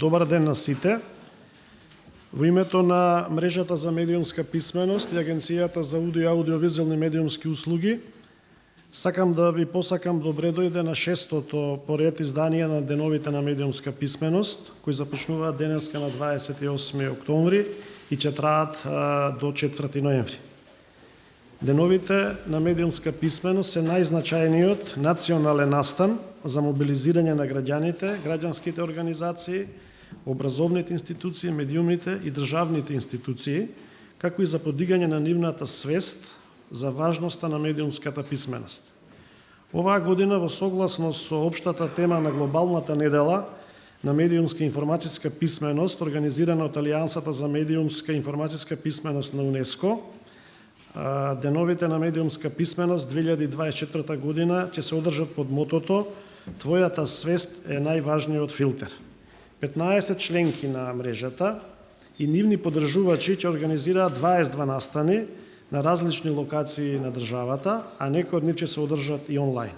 Добар ден на сите. Во името на мрежата за медиумска писменост и Агенцијата за аудио и аудиовизуелни медиумски услуги, сакам да ви посакам добре дојде на 6-тото поред издание на Деновите на медиумска писменост, кои започнуваат денеска на 28 октомври и ќе траат до 4 ноември. Деновите на медиумска писменост се најзначајниот национален настан за мобилизирање на граѓаните, граѓанските организации, образовните институции, медиумите и државните институции, како и за подигање на нивната свест за важноста на медиумската писменост. Оваа година, во согласност со општата тема на глобалната недела на медиумска информацијска писменост, организирана од Алијансата за медиумска информацијска писменост на УНЕСКО, Деновите на медиумска писменост 2024 година ќе се одржат под мотото "Твојата свест е најважниот филтер". 15 членки на мрежата и нивни поддржувачи ќе организираат 22 настани на различни локации на државата, а некои од нив ќе се одржат и онлайн.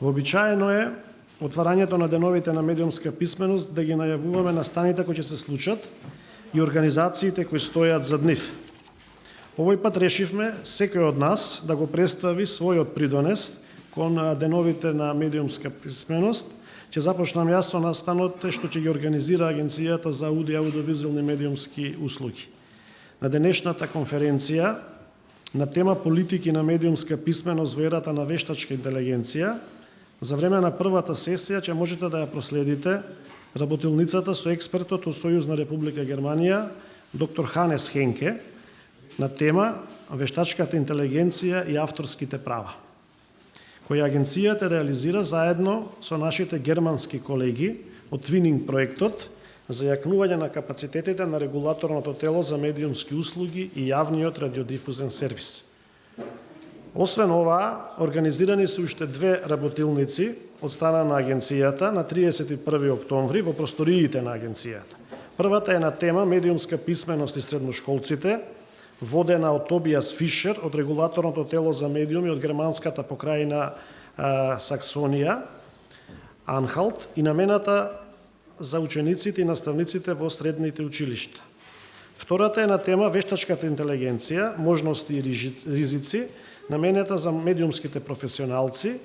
Вообичаено е отварањето на Деновите на медиумска писменост да ги најавуваме настаните кои ќе се случат и организациите кои стојат зад нив. Овој пат решивме секој од нас да го представи својот придонес кон Деновите на медиумска писменост. Ќе започнам јас со настанот што ќе ги организира Агенцијата за аудио и аудиовизуелни медиумски услуги. На денешната конференција на тема политики на медиумска писменост во ерата на вештачка интелигенција, за време на првата сесија ќе можете да ја проследите работилницата со експертот од Сојузна Република Германија, доктор Ханес Хенке, на тема вештачката интелигенција и авторските права, која агенцијата реализира заедно со нашите германски колеги од Твининг проектот за јакнување на капацитетите на регулаторното тело за медиумски услуги и јавниот радиодифузен сервис. Освен ова, организирани се уште две работилници од страна на агенцијата на 31 октомври во просториите на агенцијата. Првата е на тема медиумска писменост и средношколците, водена од Тобиас Фишер од регулаторното тело за медиуми од германската покрајна Саксонија, Анхалт, и намената за учениците и наставниците во средните училишта. Втората е на тема вештачката интелигенција, можности и ризици, наменета за медиумските професионалци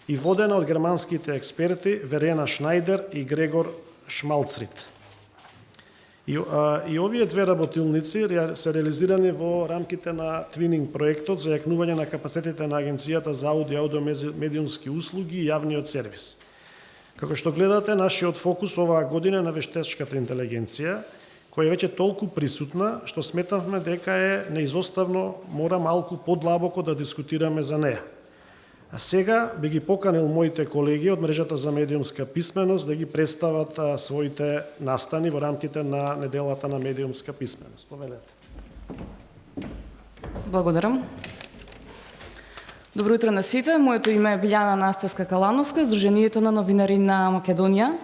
и водена од германските експерти Верена Шнајдер и Грегор Шмалцрит. И овие две работилници се реализирани во рамките на Твининг проектот за јакнување на капацитетите на Агенцијата за аудио и аудиомедиумски услуги и јавниот сервис. Како што гледате, нашиот фокус оваа година е на вештачката интелигенција, која е веќе толку присутна, што сметавме дека е неизоставно мора малку подлабоко да дискутираме за неа. А сега би ги поканил моите колеги од мрежата за медиумска писменост да ги представат своите настани во рамките на неделата на медиумска писменост. Повелете. Благодарам. Добро утро на сите. Моето име е Билјана Настевска Калановска, Сдруженијето на новинари на Македонија.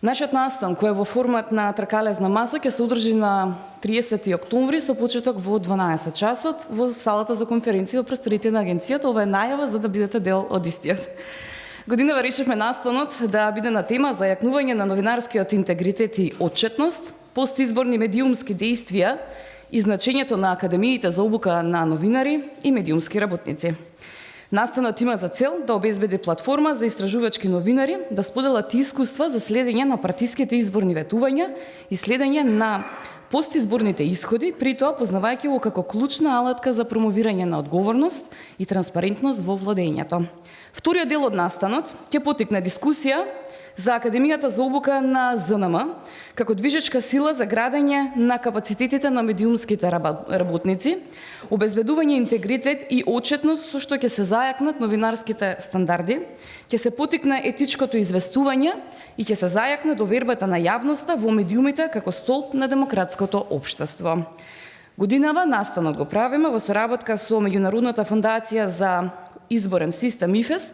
Нашиот настан, кој е во формат на тркалезна маса, ќе се одржи на 30 октомври со почеток во 12 часот во салата за конференции во просториите на агенцијата. Ова е најава за да бидете дел од истиот. Годинава решивме настанот да биде на тема за јакнување на новинарскиот интегритет и отчетност, постизборни медиумски дејствија и значењето на академиите за обука на новинари и медиумски работници. Настанот има за цел да обезбеди платформа за истражувачки новинари да споделат искуства за следење на партиските изборни ветувања и следење на постизборните исходи, при тоа познавајќи го како клучна алатка за промовирање на одговорност и транспарентност во владењето. Вториот дел од настанот ќе потикне дискусија за Академијата за обука на ЗНМ, како движечка сила за градење на капацитетите на медиумските работници, обезбедување интегритет и отчетност со што ќе се зајакнат новинарските стандарди, ќе се потикне етичкото известување и ќе се зајакне довербата на јавноста во медиумите како столб на демократското општество. Годинава настанот го правиме во соработка со Меѓународната фондација за изборен систем ИФЕС,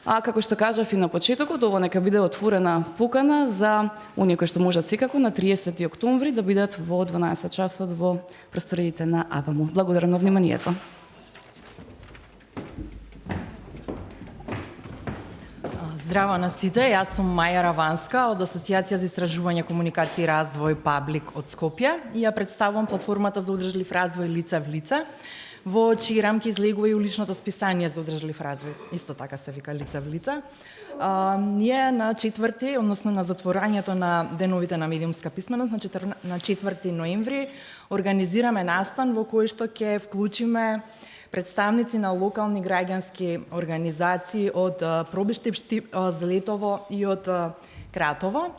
а како што кажав и на почетокот, ово нека биде отворена покана за оние кои што можат секако на 30 октомври да бидат во 12 часот во просториите на АВМУ. Благодарам на вниманието. Здраво на сите, јас сум Маја Раванска од Асоциација за истражување, комуникација и развој Паблик од Скопје и ја представувам платформата за одржлив развој Лица в лице, во чии рамки излегува и уличното списание за одржлив развој. Исто така се вика Лица в лице. Ние на 4, односно на затворањето на деновите на медиумска писменост, на 4 ноември, организираме настан во кој што ќе вклучиме представници на локални граѓански организации од Пробиштип, Злетово и од Кратово.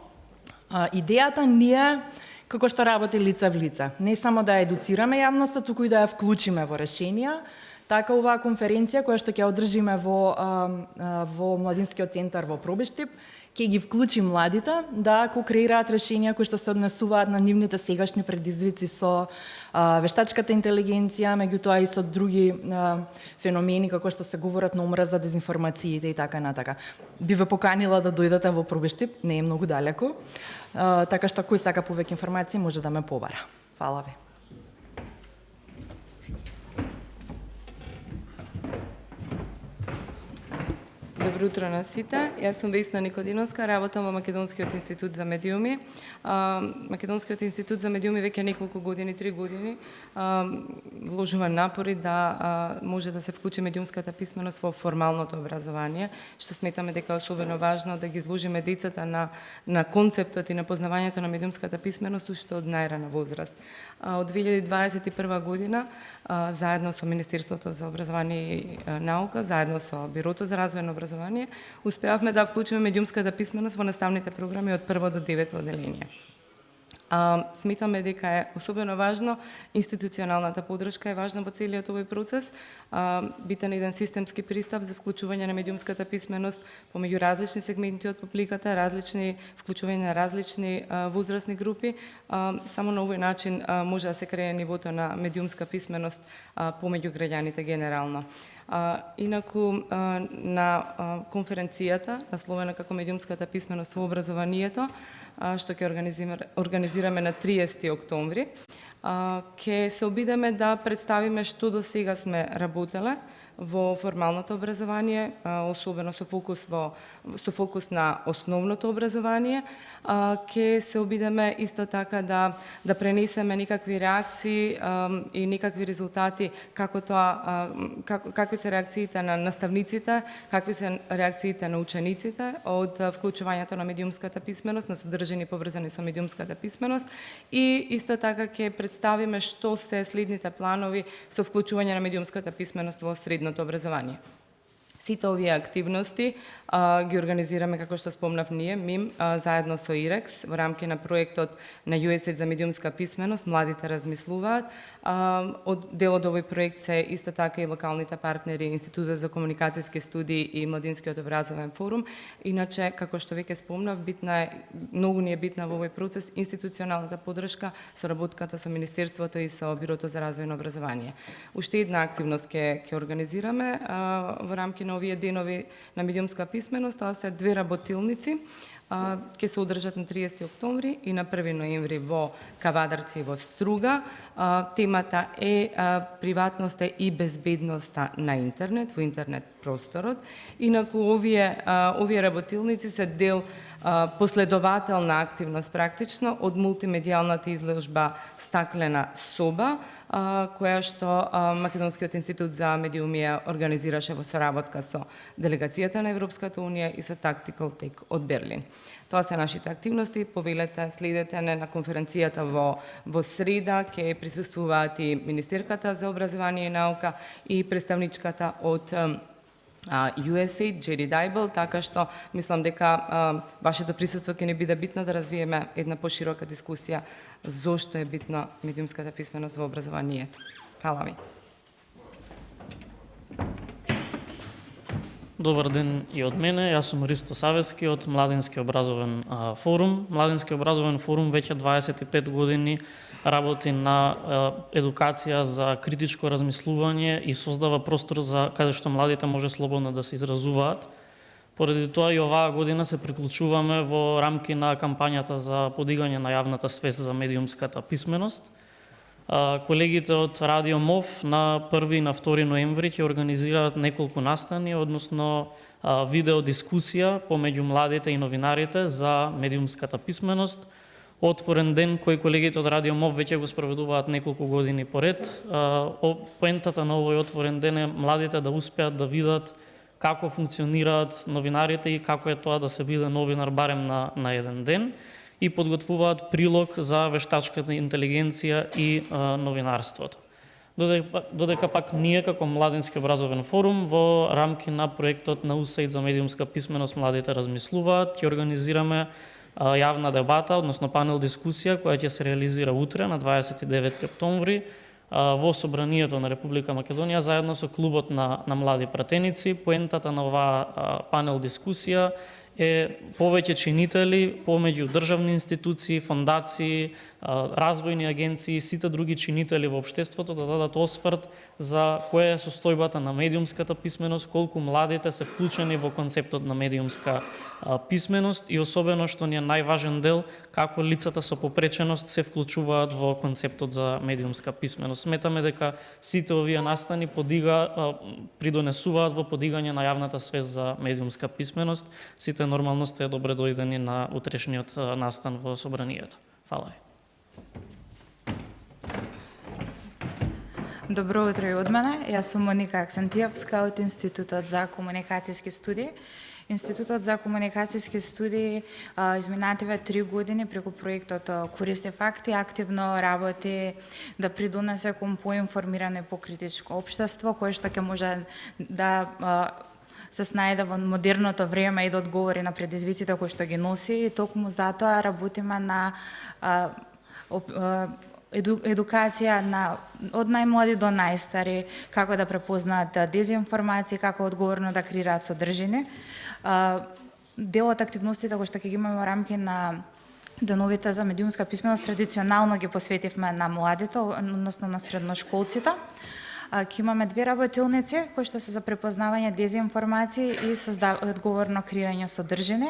Идејата ни е, како што работи Лица в лице, не само да едуцираме јавноста, туку и да ја вклучиме во решенија. Така оваа конференција која што ќе одржиме во Младинскиот центар во Пробиштип, ќе ги вклучи младите да креираат решенија кои што се однесуваат на нивните сегашни предизвици со вештачката интелигенција, меѓутоа и со други феномени како што се говорат на омраза, дезинформациите и така натака. Би ве поканила да дојдете во Пробиштип, не е многу далеко, така што кој сака повеќе информации може да ме побара. Фала ви. Добро утро на сите. Јас сум Весна Никодиновска, работам во Македонскиот институт за медиуми. Македонскиот институт за медиуми веќе неколку години, 3 години, вложува напори да може да се вклучи медиумската писменост во формалното образование, што сметаме дека е особено важно да ги изложиме децата на концептот и на познавањето на медиумската писменост уште од најрана возраст. Од 2021 година, заедно со Министерството за образование и наука, заедно со Бирото за развој на образование, успеавме да вклучиме медиумската писменост во наставните програми од 1 до 9 одделение. Сметаме дека е особено важно, институционалната поддршка е важна во целиот овој процес, битен еден системски пристап за вклучување на медиумската писменост помеѓу различни сегменти од публиката, вклучување на различни возрастни групи. Само на овој начин може да се крее нивото на медиумска писменост помеѓу граѓаните генерално. Инаку на конференцијата, насловена како медиумската писменост во образованието, што ќе организираме на 30 октомври, ќе се обидеме да представиме што до сега сме работеле во формалното образование, особено со фокус на основното образование. Ќе се обидеме исто така да пренесеме некакви реакции и некакви резултати, какви се реакциите на наставниците, какви се реакциите на учениците од вклучувањето на медиумската писменост, на содржини поврзани со медиумската писменост, и исто така ќе представиме што се следните планови со вклучување на медиумската писменост во средното образование. Сите овие активности ги организираме, како што спомнав ние, МИМ, заедно со ИРЕКС, во рамки на проектот на USAID за медиумска писменост, младите размислуваат. Дел од овој проект се исто така и локалните партнери, Институтот за комуникацијски студии и Младинскиот образовен форум. Иначе, како што веќе спомнав, многу ни е битна во овој процес институционалната поддршка, соработката со Министерството и со Бирото за развој на образование. Уште една активност ќе организираме во рамки на овие денови на медиумска писменост, тоа се 2 работилници, ќе се одржат на 30 октомври и на 1 ноември во Кавадарци во Струга. Темата е приватноста и безбедноста на интернет, во интернет просторот. Инаку овие работилници се дел последователна активност практично од мултимедијалната изложба Стаклена соба, која што Македонскиот институт за медиумија организираше во соработка со делегацијата на Европската унија и со Tactical Tech од Берлин. Тоа се нашите активности, повелете, следете на конференцијата во среда, ќе присуствуваат и Министерката за образование и наука и представничката од USAID, Джери Дайбл, така што мислам дека вашето присуство ќе ни биде битно да развиеме една поширока дискусија зошто е битна медиумската писменост во образованието. Фала ви. Добар ден и од мене, јас сум Ристо Савески од Младински образовен форум. Младински образовен форум веќе 25 години работи на едукација за критичко размислување и создава простор за каде што младите може слободно да се изразуваат. Поради тоа и оваа година се приклучуваме во рамки на кампањата за подигање на јавната свест за медиумската писменост. Колегите од Радио МОВ на 1 и на 2 ноември ќе организираат неколку настани, односно видео дискусија помеѓу младите и новинарите за медиумската писменост. Отворен ден кој колегите од Радио МОВ веќе го спроведуваат неколку години поред. Поентата на овој отворен ден е младите да успеат да видат како функционираат новинарите и како е тоа да се биде новинар барем на еден ден, и подготвуваат прилог за вештачката интелигенција и новинарството. Додека пак ние како Младински образовен форум во рамки на проектот на УСАИД за медиумска писменост младите размислуваат, ќе организираме јавна дебата, односно панел дискусија која ќе се реализира утре на 29 октомври во Собранието на Република Македонија заедно со клубот на млади пратеници. Поентата на оваа панел дискусија е повеќе чинители помеѓу државни институции, фондации, развојни агенции и сите други чинители во општеството да дадат осврт за која е состојбата на медиумската писменост, колку младите се вклучени во концептот на медиумска писменост и особено што ни е најважен дел, како лицата со попреченост се вклучуваат во концептот за медиумска писменост. Сметаме дека сите овие настани придонесуваат во подигање на јавната свест за медиумска писменост. Сите нормално сте добре дојдени на утрешниот настан во Собранието. Фала ви. Добро утро и од мене. Јас сум Моника Аксентиевска од Институтот за комуникацијски студии. Институтот за комуникацијски студии изминативе 3 години преку проектот Користи факти активно работи да придонесе кон поинформирано и покритичко општество кое што ќе може да се снајде во модерното време и да одговори на предизвиците кои што ги носи, и токму затоа работиме на едукација од најмлади до најстари, како да препознаат дезинформации, како одговорно да креираат содржини. Дел од активностите кои што ќе ги имаме во рамки на деновите за медиумска писменост традиционално ги посветивме на младите, односно на средношколците. Ќе имаме 2 работилници кои што се за препознавање дезинформации и одговорно креирање содржини.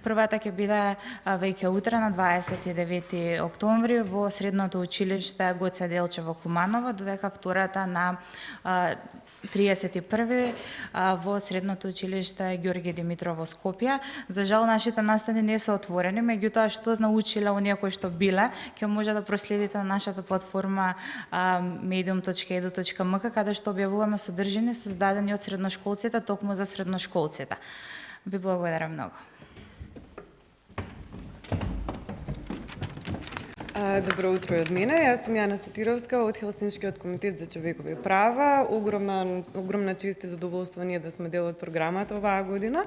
Првата ќе биде веќе утре на 29 октомври во Средното училиште Гоце Делчев во Куманово, додека втората на 31 во Средното училиште Ѓорги Димитров во Скопје. За жал нашите настани не се отворени, меѓутоа што научиле оние кои што биле, ќе може да проследите на нашата платформа medium.edu.mk, каде што објавуваме содржини создадени од средношколците токму за средношколците. Ви благодарам многу. Добро утро и од мене. Јас сум Јана Стотировска од Хелсиншкиот комитет за човекови права. Огромна чест и задоволство ние да сме дел од програмата оваа година.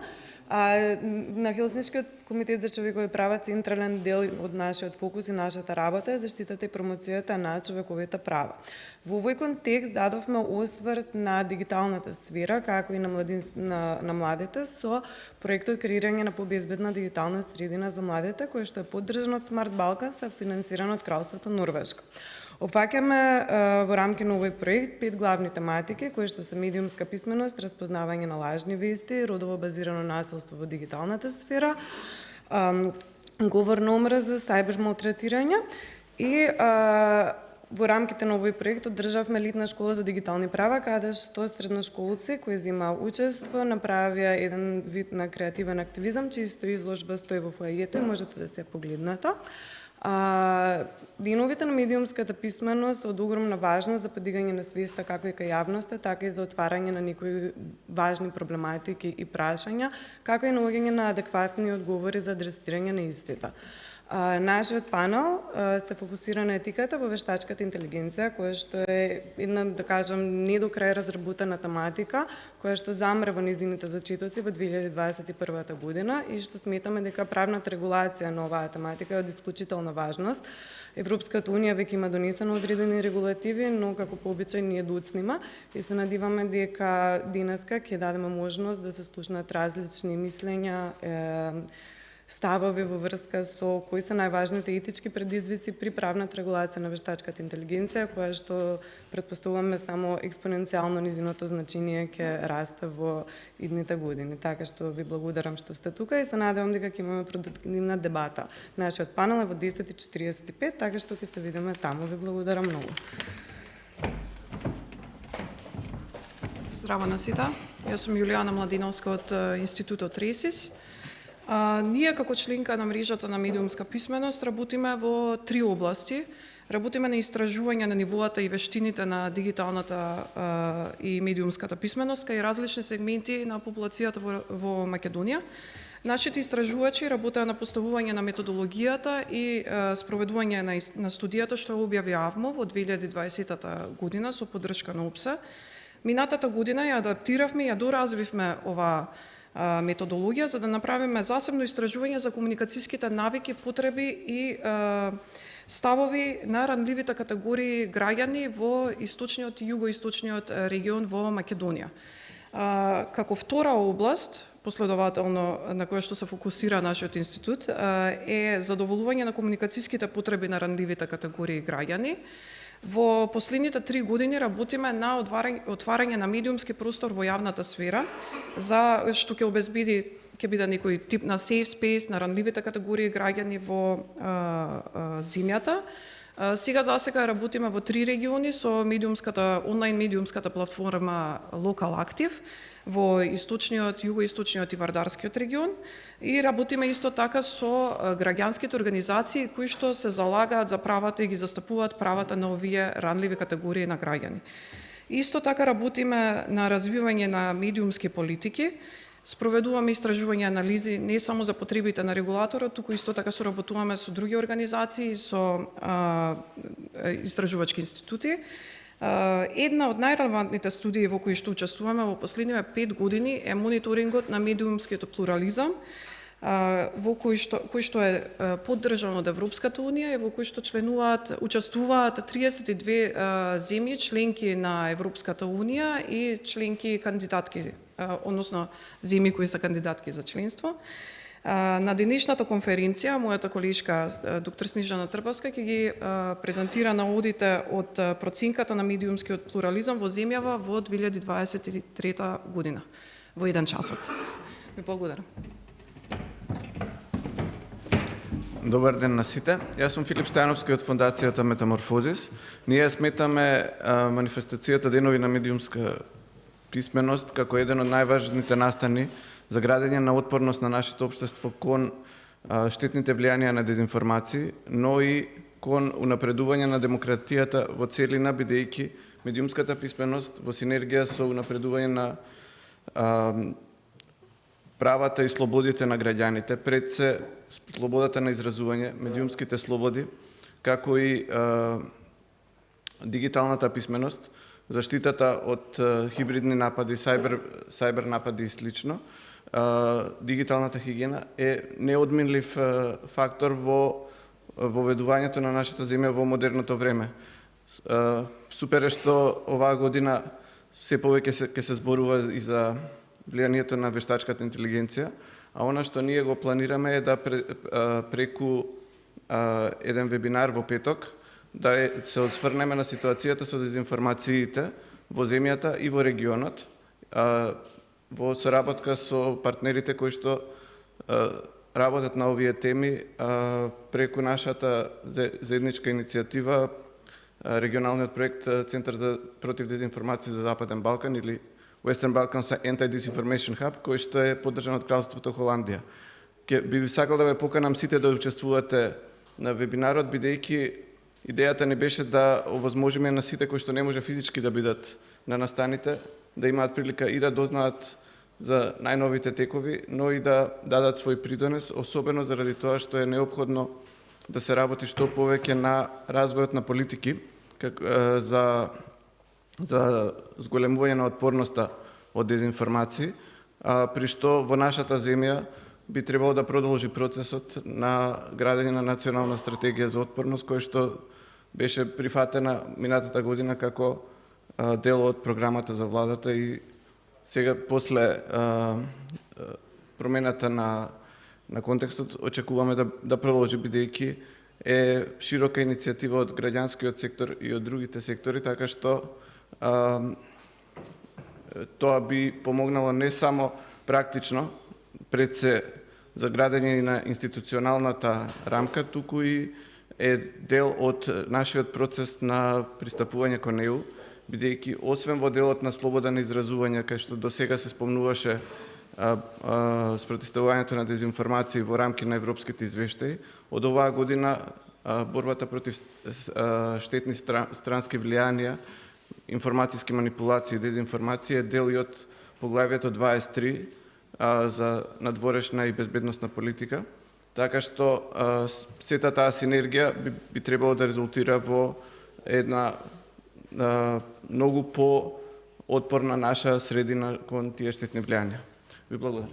На Хелсиншкиот комитет за човекови права централен дел од нашиот фокус и нашата работа е заштитата и промоцијата на човековите права. Во овој контекст дадовме осврт на дигиталната сфера, како и на младите со проектот креирање на побезбедна дигитална средина за младите, кој што е поддржан од Smart Balkans, се финансиран од Кралството Норвешка. Опфаќаме во рамки на овој проект 5 главни тематики, кои што се медиумска писменост, распознавање на лажни вести, родово базирано насилство во дигиталната сфера, говор на омраза, сајбер малтретирање и во рамките на овој проект одржавме летна школа за дигитални права, каде што средношколци кои земаа учество направија еден вид на креативен активизам, чиsto изложба стои во фоајето и можете да се погледнете. Деновите на медиумската писменост од огромна важност за подигање на свеста како и кај јавноста, така и за отварање на некои важни проблематики и прашања, како и наоѓање на адекватни одговори за адресирање на истите. Нашиот панел се фокусира на етиката во вештачката интелигенција, која што е една, да кажам, не до крај разработена тематика, која што замре во низините зачетоци во 2021 година и што сметаме дека правната регулација на оваа тематика е од исклучителна важност. Европската Унија веќе има донесено одредени регулативи, но како по обичај ние доцнима и се надиваме дека денеска ќе дадеме можност да се слушнат различни мислења, ставови во врска со кои се најважните етички предизвици при правната регулација на вештачката интелигенција, која што претпоставуваме само експоненцијално низиното значење ќе расте во идните години. Така што ви благодарам што сте тука и се надевам дека ќе имаме продуктивна дебата. Нашиот панел е во 10:45, така што ќе се видиме таму. Ви благодарам многу. Здраво на сите. Јас сум Јулијана Младиновска од Институтот Ресис. Ние како членка на мрежата на медиумска писменост работиме во 3 области. Работиме на истражување на нивоата и вештините на дигиталната и медиумската писменост кај различни сегменти на популацијата во Македонија. Нашите истражувачи работеа на поставување на методологијата и спроведување на студијата што ја објавивме во 2020 година со поддршка на ОПСЕ. Минатата година ја адаптиравме и ја доразвивме оваа методологија за да направиме засебно истражување за комуникацијските навики, потреби и ставови на ранливите категории граѓани во источниот и југоисточниот регион во Македонија. Како втора област, последователно на која што се фокусира нашиот институт, е задоволување на комуникацијските потреби на ранливите категории граѓани. Во последните 3 години работиме на отварање на медиумски простор во јавната сфера, за што ќе обезбеди ќе биде некој тип на safe space на ранливите категории граѓани во земјата. Сега работиме во 3 региони со онлайн медиумската платформа Local Active во источниот, југоисточниот и вардарскиот регион и работиме исто така со граѓанските организации кои што се залагаат за правата и ги застапуваат правата на овие ранливи категории на граѓани. Исто така работиме на развивање на медиумски политики, спроведуваме истражување анализи не само за потребите на регулаторот, туку исто така соработуваме со други организации, со истражувачки институти. Една од најрелевантните студии во кои што учествуваме во последниве 5 години е мониторингот на медиумскиот плурализам, во кој што е поддржан од Европската унија и во кој што учествуваат 32 земји членки на Европската унија и членки кандидатки, односно земји кои се кандидатки за членство. На денешната конференција, мојата колешка доктор Снежана Трбовска ќе ги презентира наодите од проценката на медиумскиот плурализам во земјава во 2023 година, во 1 часот. Ви благодарам. Добар ден на сите. Јас сум Филип Стојановски од Фондацијата Метаморфозис. Ние сметаме манифестацијата Денови на медиумска писменост како еден од најважните настани за градење на отпорност на нашето општество кон штетните влијанија на дезинформации, но и кон унапредување на демократијата во целина, бидејќи медиумската писменост во синергија со унапредување на правата и слободите на граѓаните, пред се слободата на изразување, медиумските слободи, како и дигиталната писменост, заштитата од хибридни напади, сайбер напади и слично, дигиталната хигиена е неодминлив фактор во воведувањето на нашата земја во модерното време. Супер е што оваа година се повеќе ќе се зборува и за влијанието на вештачката интелигенција, а она што ние го планираме е да преку еден вебинар во петок да се осврнеме на ситуацијата со дезинформациите во земјата и во регионот, во соработка со партнерите кои што работат на овие теми преку нашата заедничка иницијатива, регионалниот проект Центар за против дезинформација за Западен Балкан или Western Balkans Anti-Disinformation Hub, кој што е поддржан од Кралството Холандија. Би сакал да ве поканам сите да учествувате на вебинарот, бидејќи идејата не беше да овозможиме на сите кои што не може физички да бидат на настаните, да имаат прилика и да дознаат за најновите текови, но и да дадат свој придонес, особено заради тоа што е неопходно да се работи што повеќе на развојот на политики за зголемување на отпорноста од дезинформации, при што во нашата земја би требало да продолжи процесот на градење на национална стратегија за отпорност, кој што беше прифатена минатата година како дел од програмата за владата и сега после промената на контекстот очекуваме да продолжи, бидејќи е широка иницијатива од граѓанскиот сектор и од другите сектори, така што тоа би помогнало не само практично пред се за градење на институционалната рамка, туку и е дел од нашиот процес на пристапување кон ЕУ, бидејќи освен во делот на слобода на изразување, кај што досега се спомнуваше спротивставувањето на дезинформации во рамки на европските извештаи, од оваа година борбата против штетни странски влијанија, информацијски манипулации и дезинформација е дел и од поглавието 23 за надворешна и безбедносна политика, така што сета таа синергија би требало да резултира во една многу по-отпорна наша средина кон тие штетни влијанија. Ви благодарам.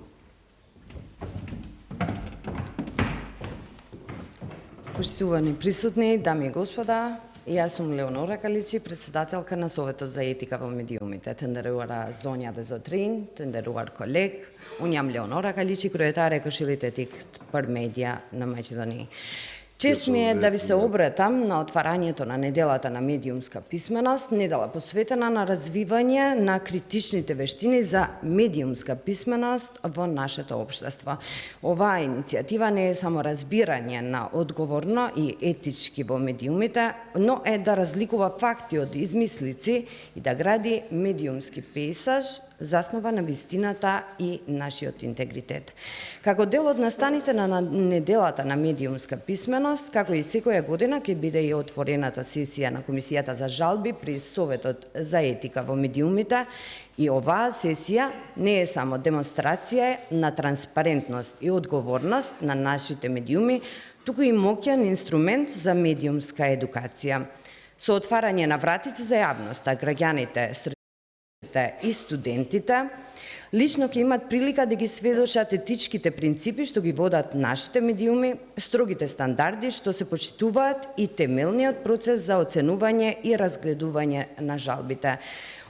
Поштувани присутни, дами и господа, јас сум Леонора Каличи, председателка на Советот за етика во медиумите. Тендеруара Зонја Дезотрин, тендеруар колег, унјам Леонора Каличи, кројетаре кошилитетик пар медија на Македонија. Чест ми е да ви се обратам на отварањето на неделата на медиумска писменост, недела посветена на развивање на критичните вештини за медиумска писменост во нашето општество. Оваа иницијатива не е само разбирање на одговорно и етички во медиумите, но е да разликува факти од измислици и да гради медиумски пейсаж заснова на вистината и нашиот интегритет. Како дел од настаните на неделата на медиумска писменост, како и секоја година ќе биде и отворената сесија на Комисијата за жалби при Советот за етика во медиумите, и оваа сесија не е само демонстрација на транспарентност и одговорност на нашите медиуми, туку и моќен инструмент за медиумска едукација. Со отварање на вратите за јавноста, граѓаните и студентите лично ќе имат прилика да ги сведочат етичките принципи што ги водат нашите медиуми, строгите стандарди што се почитуваат и темелниот процес за оценување и разгледување на жалбите.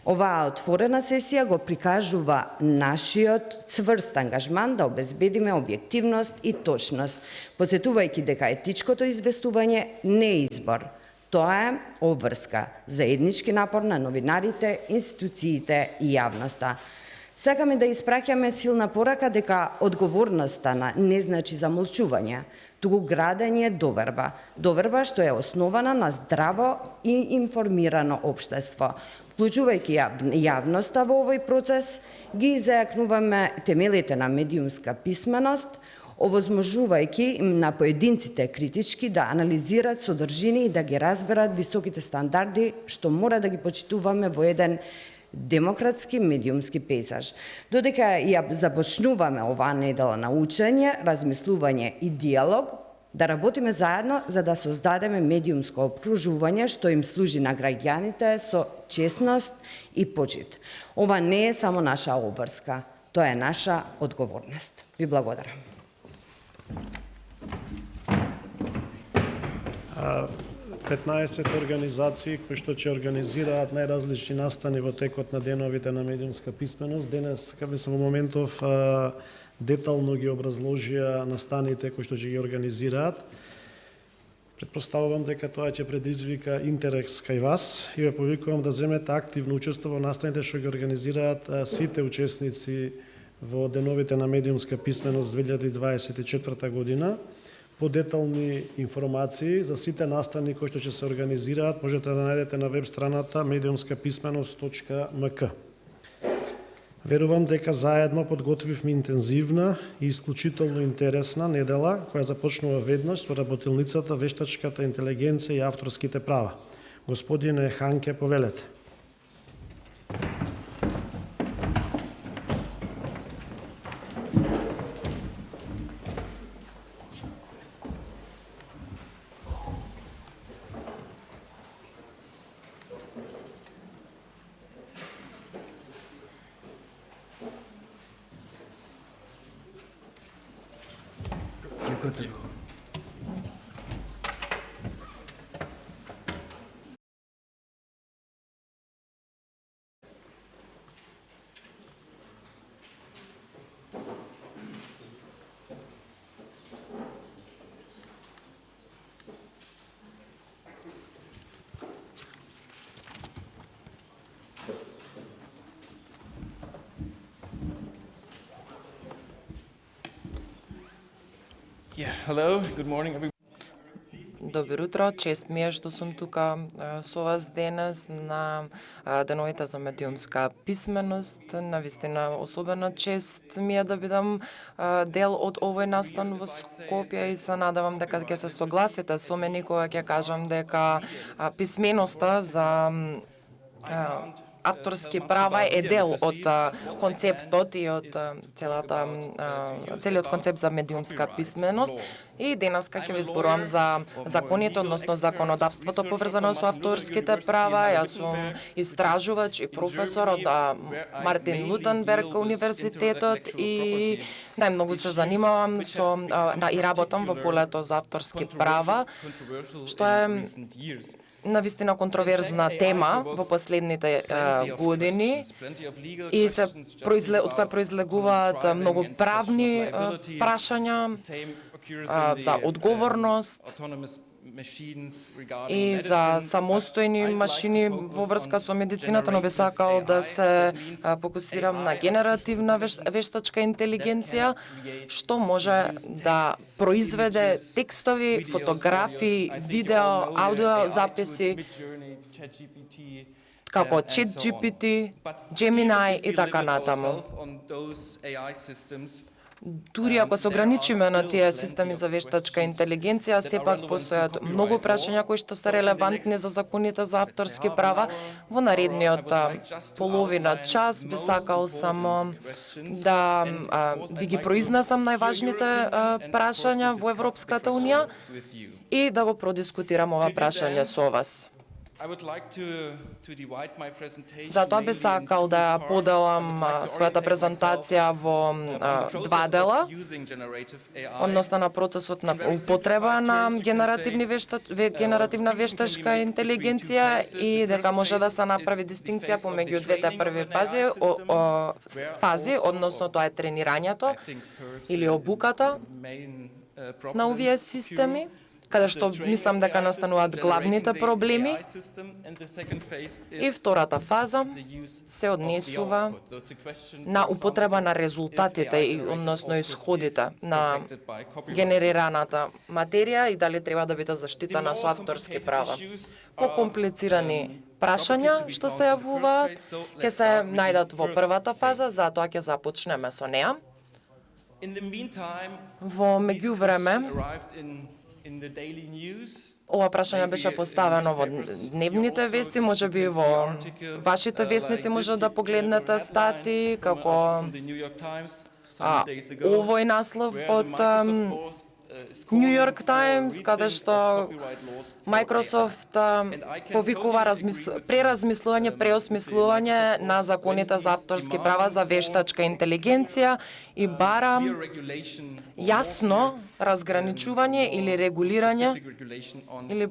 Оваа отворена сесија го прикажува нашиот цврст ангажман да обезбедиме објективност и точност, потсетувајќи дека етичкото известување не е избор. Тоа е обврска, заеднички напор на новинарите, институциите и јавноста. Сакаме да испраќаме силна порака дека одговорноста не значи замолчување, туку градење доверба. Доверба што е основана на здраво и информирано општество. Вклучувајќи јавноста во овој процес, ги зајакнуваме темелите на медиумска писменост, овозможувајќи на поединците критички да анализираат содржини и да ги разберат високите стандарди што мора да ги почитуваме во еден демократски медиумски пейзаж. Додека ја започнуваме оваа недела на учење, размислување и диалог, да работиме заедно за да создадеме медиумско окружување што им служи на граѓаните со честност и почит. Ова не е само наша обврска, тоа е наша одговорност. Ви благодарам. 15 организации кои што ќе организираат најразлични настани во текот на деновите на медиумска писменост. Денес, кај се во моментов, детално ги образложија настаните кои што ќе ги организираат. Предпоставувам дека тоа ќе предизвика интерес кај вас и ве повикувам да земете активно учество во настаните што ги организираат сите учесници во деновите на медиумска писменост 2024 година. Подетални информации за сите настани кои што ќе се организираат можете да најдете на веб страната mediumskapismenost.mk. Верувам дека заедно подготвивме интензивна и исклучително интересна недела која започнува веднаш со работилницата вештачката интелигенција и авторските права. Господине Ханке, повелете. Yeah, hello, good morning everybody. Добро утро, чест ми е што сум тука со вас денес на деновите за медиумска писменост. Навистина особена чест ми е да бидам дел од овој настан во Скопје и се надевам дека ќе се согласите со мене кога ќе кажам дека писменоста за авторски права е дел од концептот и од целиот концепт за медиумска писменост. И денеска ќе ви зборувам за законите, односно законодавството поврзано со авторските права. Јас сум истражувач и професор од Мартин Лутенберг универзитетот и најмногу се занимавам и работам во полето за авторски права, што е навистина контроверзна тема во последните години и од која произлегуваат многу правни прашања за одговорност и за самостојни машини во врска со медицината, но би сакал да се фокусирам на генеративна вештачка интелигенција, што може да произведе текстови, фотографии, видео, аудио записи, како ChatGPT, Gemini и така натаму. Дури ако се ограничиме на тие системи за вештачка интелигенција, сепак постојат многу прашања кои што се релевантни за законите за авторски права. Во наредниот половина час би сакал само да ви ги произнесам најважните прашања во Европската унија и да го продискутирам ова прашање со вас. Затоа би сакал да поделам својата презентација во два дела, односно на процесот на употреба на генеративна вештачка интелигенција и дека може да се направи дистинкција помеѓу двете први фази, односно тоа е тренирањето или обуката на овие системи, каде што мислам дека настануваат главните проблеми. И втората фаза се однесува на употреба на резултатите, односно исходите на генерираната материја и дали треба да биде заштитена со авторски права. Покомплицирани прашања што се јавуваат ќе се најдат во првата фаза, затоа ќе започнеме со неа. Во меѓувреме, ова прашање беше поставено во дневните вести, можеби во вашите вестници може да погледнете стати, како овој наслов од New York Times, каде што Microsoft повикува преосмислување на законите за авторски права за вештачка интелигенција и бара јасно разграничување или регулирање или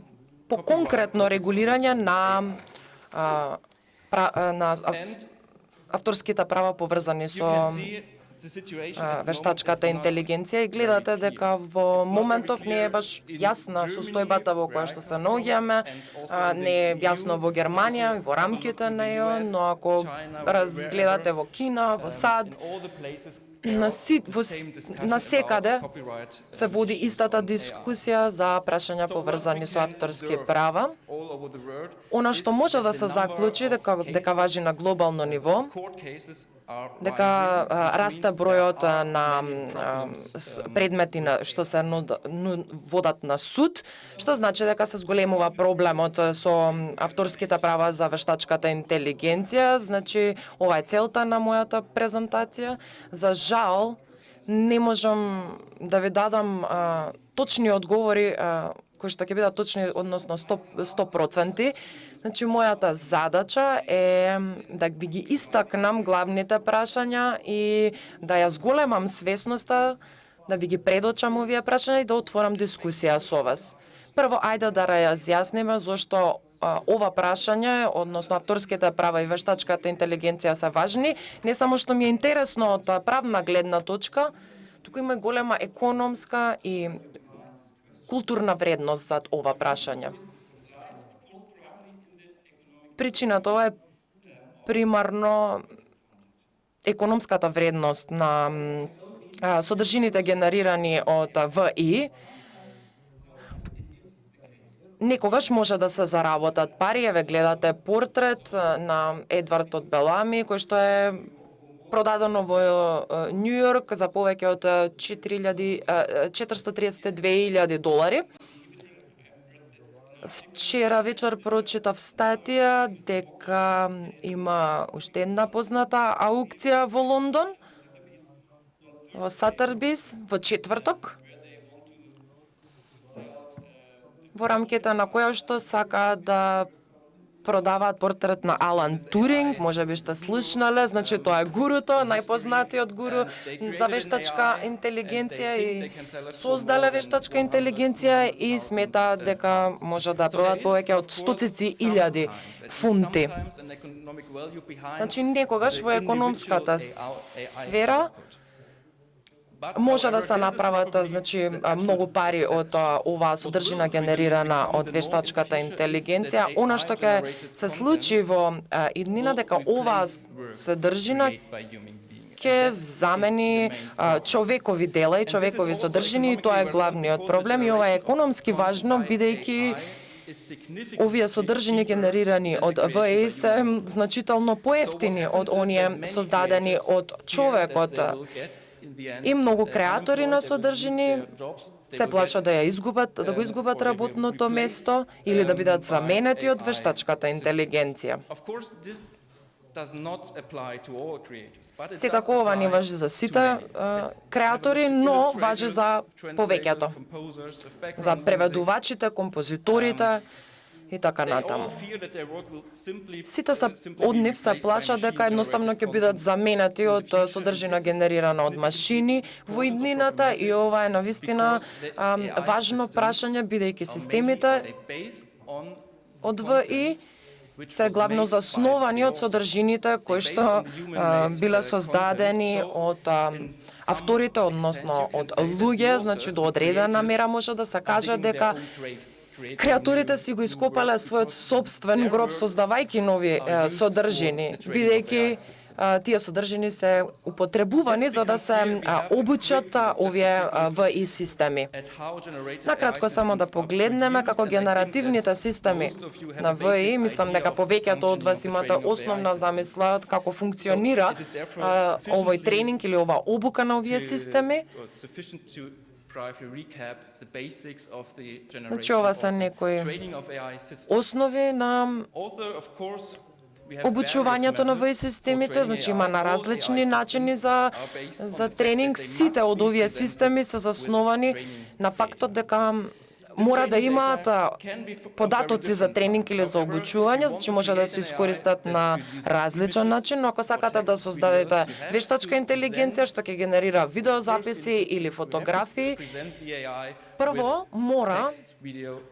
поконкретно регулирање на авторските права поврзани со вештачката интелигенција и гледате дека во моментов не е баш јасна состојбата во која што се наоѓаме, не е јасно во Германија и во рамките на неа, но ако разгледате во Кина, во САД, на секаде се води истата дискусија за прашања поврзани со авторски права. Она што може да се заклучи дека важи на глобално ниво, дека расте бројот на предмети што се водат на суд, што значи дека се зголемува проблемот со авторските права за вештачката интелигенција. Значи, ова е целта на мојата презентација. За жал, не можам да ви дадам точни одговори кои што ќе бидат точни, односно 100%. Значи, мојата задача е да ви ги истакнам главните прашања и да ја зголемам свесноста, да ви ги предочам овие прашања и да отворам дискусија со вас. Прво, ајде да разјасниме зошто ова прашање, односно авторските права и вештачката интелигенција се важни, не само што ми е интересно од правна гледна точка, туку има голема економска и културна вредност зад ова прашање. Причината ова е примарно економската вредност на содржините генерирани од ВИ, некогаш може да се заработат пари. Еве гледате портрет на Едвард од Белами, кој што е продадено во Њу Јорк за повеќе од $432,000. Вчера вечер прочитав статија дека има уште една позната аукција во Лондон, во Сатербис, во четврток, во рамките на која што сакаат да продаваат портрет на Алан Туринг, може би сте слушнале, значи тоа е гуруто, најпознатиот гуру за вештачка интелигенција и создале вештачка интелигенција и сметаат дека може да продадат повеќе од $100,000 фунти. Значи некогаш во економската сфера може да се направат многу пари од оваа содржина генерирана од вештачката интелигенција. Она што ќе се случи во иднина дека оваа содржина ќе замени човекови дела и човекови содржини, и тоа е главниот проблем, и ова е економски важно, бидејќи овие содржини генерирани од ВИ се значително поевтини од оние создадени од човекот. И многу креатори на содржини се плачат да го изгубат работното место или да бидат заменети од вештачката интелигенција. Секако ова не важи за сите креатори, но важи за повеќето. За преведувачите, композиторите и така натаму. Сите од нив се плашат дека едноставно ќе бидат заменети од содржина генерирана од машини во иднината, и ова е навистина важно прашање, бидејќи системите од ВИ се главно засновани од содржините кои што биле создадени од авторите, односно од луѓе, значи до одредена мера може да се каже дека креаторите си го ископале својот собствен гроб создавајќи нови содржини, бидејќи тие содржини се употребувани за да се обучат овие ВИ системи. Накратко само да погледнеме како генеративните системи на ВИ, мислам дека повеќето од вас имате основна замисла како функционира овој тренинг или ова обука на овие системи. Значи, ова се некои основи на обучувањето на ВИ системите, значи има на различни начини за тренинг. Сите од овие системи се засновани на фактот дека мора да имаат податоци за тренинг или за обучување, значи може да се искористат на различен начин, но ако сакате да создадете вештачка интелигенција што ќе генерира видеозаписи или фотографии, прво мора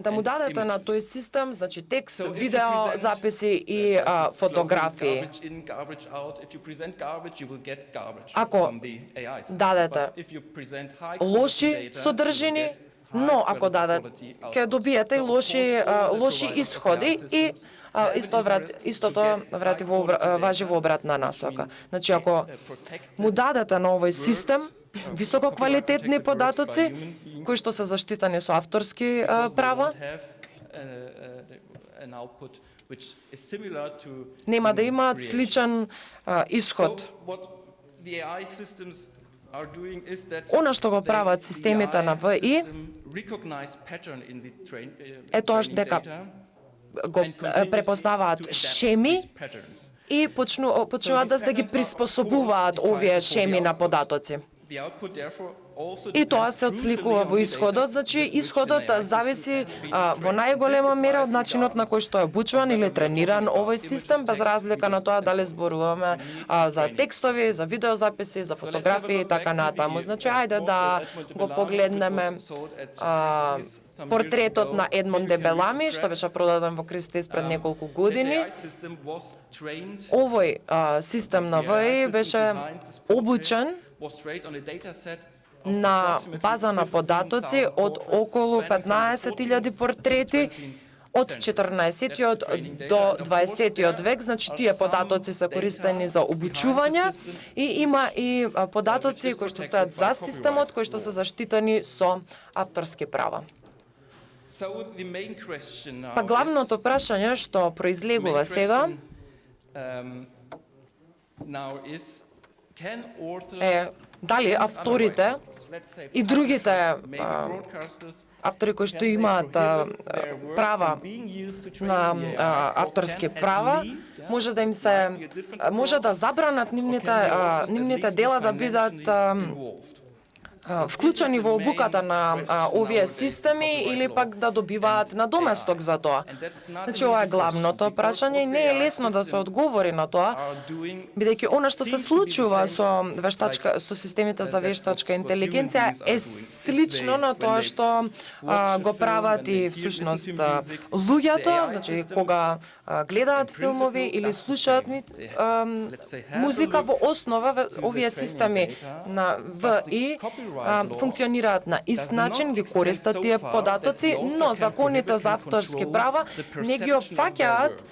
да му дадете на тој систем, значи текст, видео, записи и фотографии. Ако дадете лоши содржини, но ако ќе добиете и лоши исходи, и истото важи во обратна насока. Значи, ако му дадете на овој систем високо квалитетни податоци, кои што се заштитени со авторски права, нема да имаат сличен исход. Она што го прават системите на ВИ е тоа дека го препознаваат шеми и почнуваат да ги приспособуваат овие шеми на податоци. И тоа се отсликува во исходот, значи исходот зависи во најголема мера од начинот на кој што е обучуван или трениран овој систем, без разлика на тоа дали зборуваме за текстови, за видеозаписи, за фотографии и така натаму. Значи, ајде да го погледнеме портретот на Едмонд де Белами, што беше продаден во Кристис пред неколку години. Овој систем на ВИ беше обучен на база на податоци од околу 15.000 портрети од 14-тиот до 20-тиот век, значи тие податоци се користени за обучување и има и податоци кои што стојат за системот, кои што се заштитени со авторски права. Па главното прашање што произлегува сега е дали авторите и другите автори кои што имаат права на авторски права може да им се може да забранат нивните дела да бидат вклучени во обуката на овие системи или пак да добиваат надоместок за тоа. Значи, ова е главното прашање и не е лесно да се одговори на тоа, бидејќи она што се случува со системите за вештачка интелигенција е слично на тоа што го прават и всушност луѓето, значи кога гледаат филмови или слушаат музика во основа овие системи на ВИ функционираат на ист начин, ги користат тие податоци, но законите за авторски права не ги опфаќаат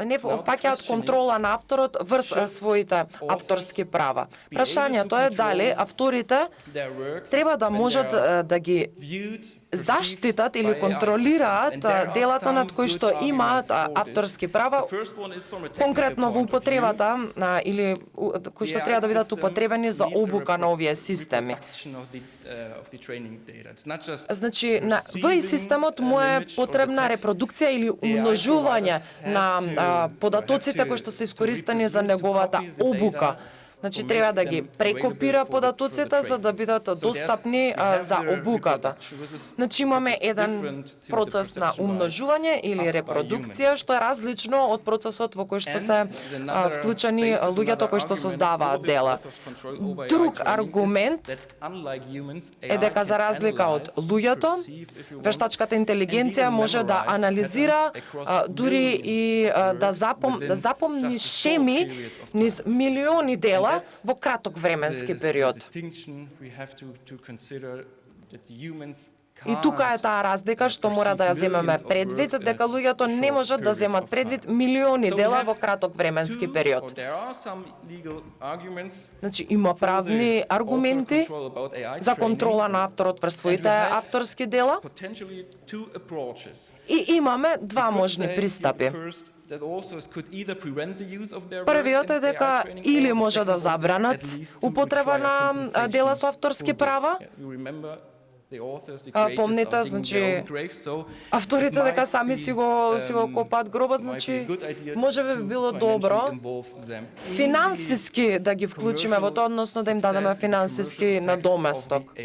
не опфаќаат контрола на авторот врз своите авторски права. Прашањето е дали авторите треба да можат да ги заштитат или контролираат делата над кои што имаат авторски права, конкретно во употребата или кои што треба да бидат употребени за обука на овие системи. Значи, на ВИ системот му е потребна репродукција или умножување на податоците кои што се искористени за неговата обука. Значи, треба да ги прекопира податоците за да бидат достапни за обуката. Значи, имаме еден процес на умножување или репродукција, што е различно од процесот во кој што се вклучени луѓето кои што создаваат дела. Друг аргумент е дека за разлика од луѓето, вештачката интелигенција може да анализира дури и да запомни шеми низ милиони дела во краток временски период. И тука е таа разлика што мора да ја земеме предвид, дека луѓето не можат да земат предвид милиони дела во краток временски период. Значи, има правни аргументи за контрола на авторот врз своите авторски дела и имаме два можни пристапи. Првиот е дека или може да забранат употреба на дела со авторски права. Помнете, значи, авторите дека сами си го копаат гробот, значи, може би било добро финансиски да ги вклучиме во тоа, односно да им дадеме финансиски надоместок.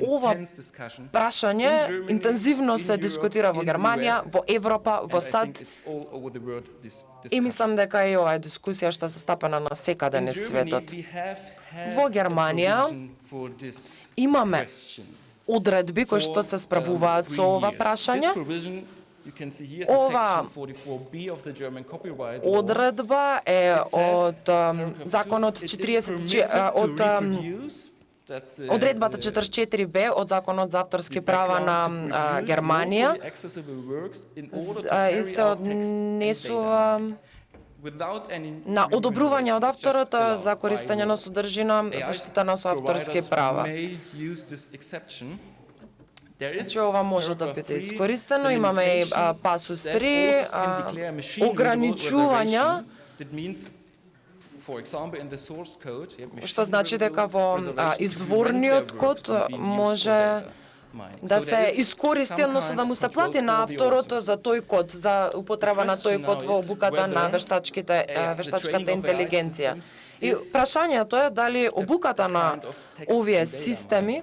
Ова прашање интензивно се дискутира во Германија, во Европа, во САД. И мислам дека и ова е дискусија што се стапена на секаде низ светот. Во Германија имаме одредби кои што се справуваат со ова прашање. Ова одредба е од законот 44 од Одредбата 44б од Законот за авторски права на Германија и се однесува на одобрување од авторот за користење на содржина заштитена со авторски права. Значи, ова може да биде искористено. Имаме и пасус 3, ограничувања, што значи дека во изворниот код може да се искористи, односно да му се плати на авторот за тој код, за употреба на тој код во обуката на вештачката интелигенција. И прашањето е дали обуката на овие системи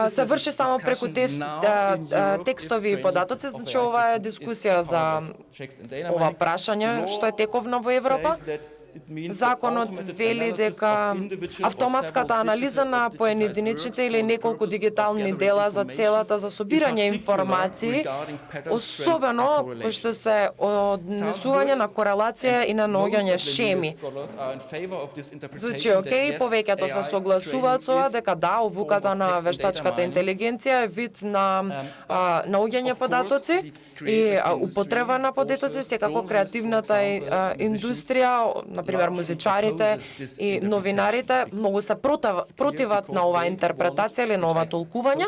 се врши само преку текстови и податоци, значи ова е дискусија за ова прашање што е тековно во Европа. Законот вели дека автоматската анализа на поединечните или неколку дигитални дела за целата за собирање информации, особено кои што се однесување на корелација и на наоѓање шеми. Звучи окей, повеќето се согласуваат со ова дека да, обуката на вештачката интелигенција е вид на наоѓање податоци и употреба на податоци, секако креативната индустрија, например музичарите и новинарите, многу се противат на оваа интерпретација или на ова толкување.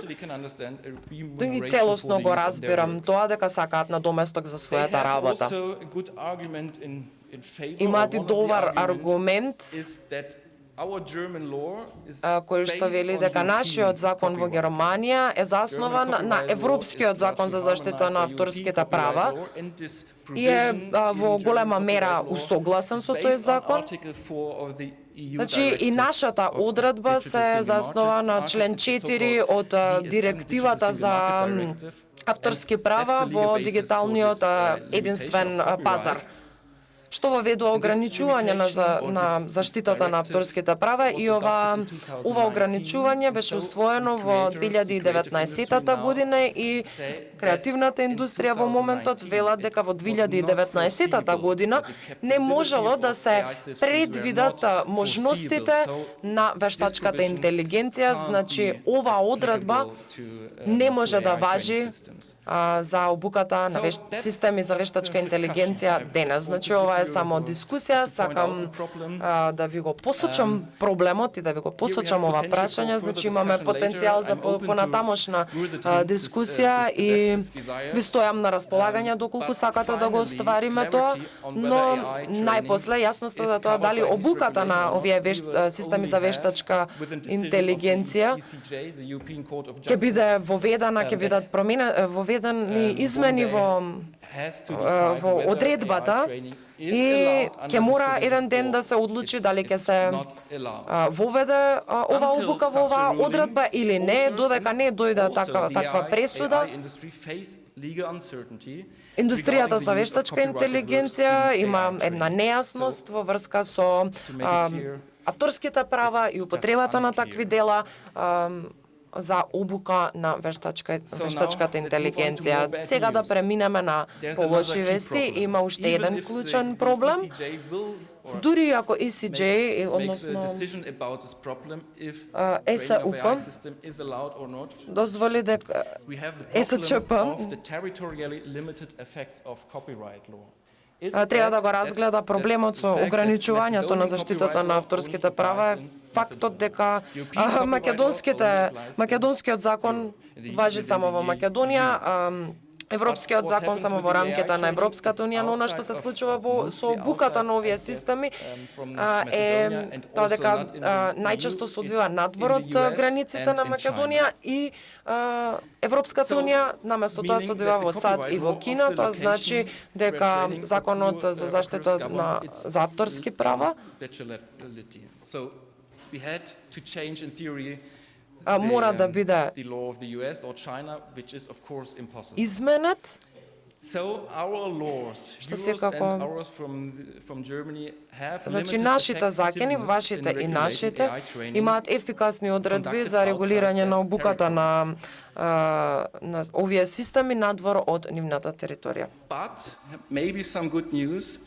И целосно го разбирам тоа дека сакаат надоместок за својата работа. Имаат и добар аргумент кој што вели дека нашиот закон во Германија е заснован на Европскиот закон за заштита на авторските права и е во голема мера усогласен со тој закон. Значи и нашата одредба се заснова на член 4 од директивата за авторски права во дигиталниот единствен пазар, што воведува ограничување на заштитата на авторските права и ова ограничување беше усвоено во 2019 година и креативната индустрија во моментот велат дека во 2019 година не можело да се предвидат можностите на вештачката интелигенција, значи оваа одредба не може да важи за обуката на системи за вештачка интелигенција денес. Значи ова е само дискусија, сакам да ви го посочам проблемот и да ви го посочам ова прашање, значи имаме потенцијал за понатамошна дискусија и ви стојам на располагање доколку сакате да го оствариме тоа, но најпосле јасноста за тоа дали обуката на овие системи за вештачка интелигенција ќе биде воведена, ќе бидат воведени измени во одредбата и ќе мора еден ден да се одлучи дали ќе се воведе ова обука во оваа одредба или не, додека не дојде таква пресуда. Индустријата за вештачка интелигенција има една нејасност во врска со авторските права и употребата на такви дела за обука на вештачката интелигенција. Сега да преминеме на полоши вести, има уште еден клучен проблем. Дури ако ECJ, односно ЕСУП, дозволи дека ЕСЧП треба да го разгледа проблемот со ограничувањето на заштитата на авторските права, фактот дека македонскиот закон важи само во Македонија, Европскиот закон само во рамките на Европската унија, но она што се случува со обуката на овие системи е тоа дека најчесто се одвива надвор од границите на Македонија и Европската унија, наместо тоа се одвива во САД и во Кина, тоа значи дека законот за заштита за авторски права мора да биде изменет, што секако значи нашите закони, вашите и нашите имаат ефикасни одредби за регулирање на обуката на овие системи надвор од нивната територија. But maybe some good news.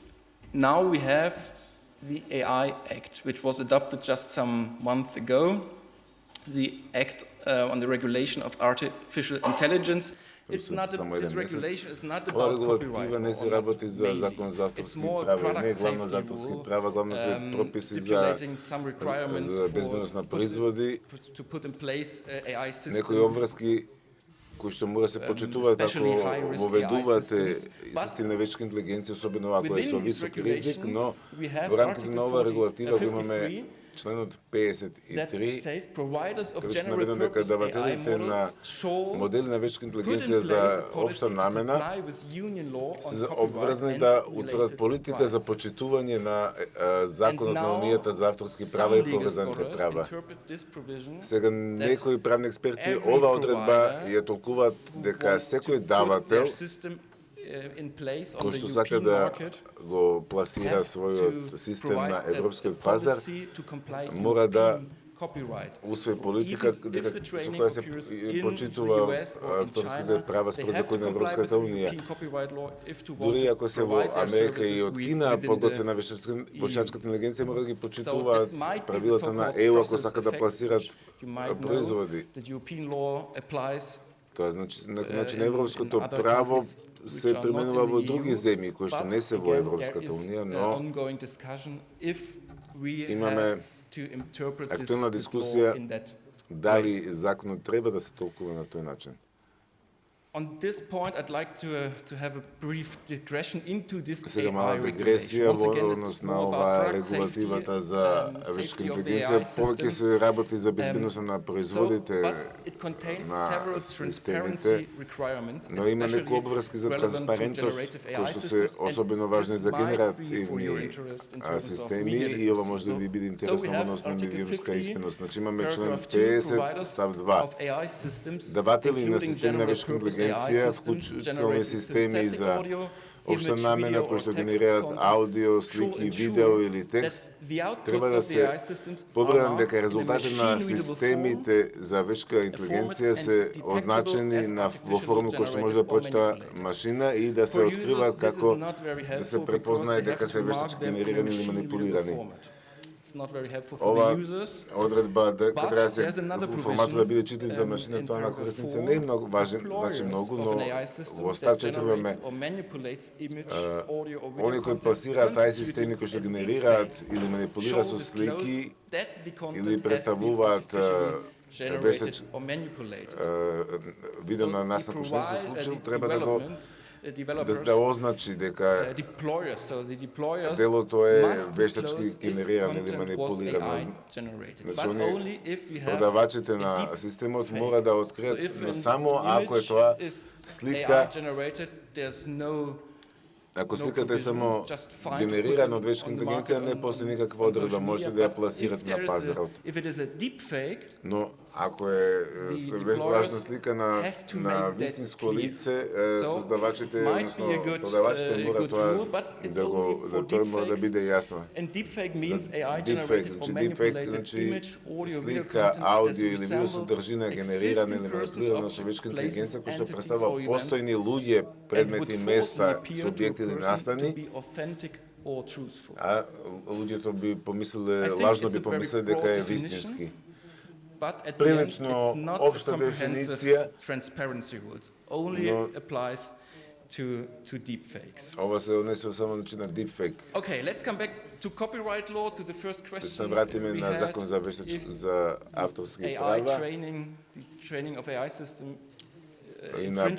Now we have the AI Act, which was adopted just some month ago. The Act on the Regulation of Artificial Intelligence. It's not this regulation is not about copyright. Не се работи за закон за авторски права, не е главно за авторски права, главно се прописи за безбедност на производи, некои обврски кои што мора се почитуваат ако воведувате систем на вештачка интелигенција, особено ако е со висок ризик, но во рамките на оваа регулатива го имаме членот 53, каде што наведено дека давателите на модели на вештачка интелигенција за општа намена се обврзани да утврдат политика за почитување на законот на Унијата за авторски права и поврзаните права. Сега некои правни експерти оваа одредба ја толкуваат дека секој давател кој што сака да го пласира својот систем на европскиот пазар, мора да усвои политика со која се почитува авторските права според закон на Европската унија. Дури ако се во Америка и од Кина подготвена вештачката интелигенција, мора да ги почитуваат правилата на ЕУ ако сака да пласират производи. Тоа значи на европското право се применува во други земји кои што не се во Европската унија, но имаме актуелна дискусија дали законот треба да се толкува на тој начин. Сега мала дегресија во однос на оваа регулативата за вештачка интелигенција. Повеќе се работи за безбедноста на производите на системите, но има некои обврски за транспарентност кои што се особено важни за генеративни системи и ова може да ви биде интересно во однос на медиумска испитност. Значи имаме член 50 став 2. Даватели на системи на вештачка интелигенција, вклучително и системи за општа намена кои што генерираат аудио, слики, видео или текст, треба да се побран дека резултати на системите за вештачка интелигенција се означени во форма која што може да прочита машина и да се откриваат како да се препознае дека се вештачки генерирани или манипулирани. Ова одредба дека треба се форматот да биде читлив за машина, тоа на корисниците не е многу важен, значи многу, но во став 4 имаме они кои пласираат тај системи кои што генерираат или манипулираат со слики или представуваат видео на настан кој што се случил, треба да го да означи дека делото е вештачки генерирано или манипулирано. Значи, они продавачите на системот мора да откријат, но само ако е тоа слика, ако сликата е само генерирана од вештачка интелигенција, не постои никаква одредба, можете да ја пласирате на пазарот. Но ако е важна слика на вистинско лице, создавачите, односно продавачите мора тоа тоа мора да биде јасно. Deepfake, значи слика, аудио или видео содржина генерирана или манипулирана со вештачка интелигенција кој што представува постојни луѓе, предмети, места, субјекти или настани, а луѓето би помислиле, лажно би помислиле дека е вистински. Прилично општа дефиниција, но ова се однесува само на deepfake. Да се вратиме на закон за авторски права и на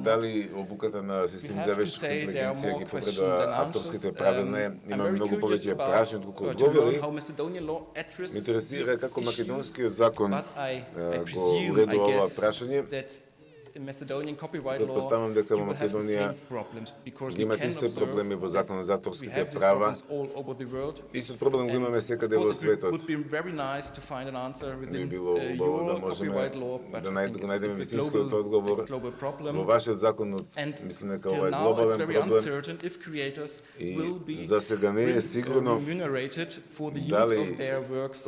дали обуката на системи за вештачка интелигенција ги повредува авторските права. Не, имаме многу повеќе прашања отколку одговори. Ме интересира како македонскиот закон го уредува ова прашање. Предпоставам дека во Македонија ги имат исти проблеми во законот за авторските права. Истиот проблем го имаме секаде во светот. Би било убаво да можеме да најдеме вистинскиот одговор. Во вашиот закон, мислам дека ова е глобален проблем и за сега не е сигурно дали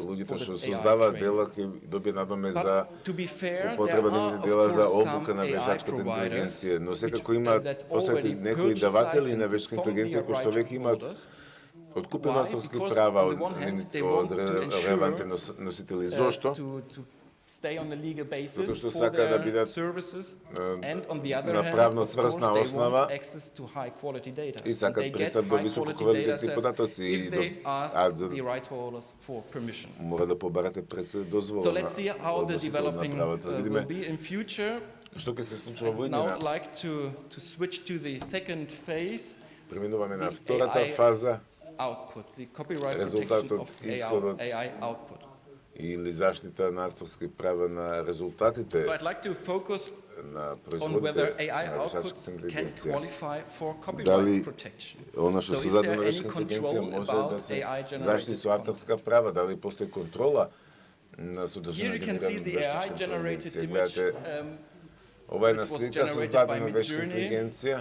луѓето што создаваат дела ќе добијат надоме за употреба на нивните дела за обука на вештачката интелигенција, но секако имаат постојат некои даватели на вештачка интелигенција кои што веќе имаат откупени авторски права од релевантни носители. Зошто? Затоа што сака да бидат на правно цврстна основа и сакат пристап до високо квалитетни податоци. Мора да побарате пред се дозвола на односител на правата. Да видиме што ќе се случува во иднина. Преминуваме на втората фаза, резултатот, исходот или заштита на авторски права на резултатите на производите на вештачката интелигенција. Дали она што се зададе на вештачка интелигенција може да се заштити со авторска права, дали постои контрола на содржина генерирана од вештачка интелигенција. Гледате, ова е една слика создадена на вештачка интелигенција.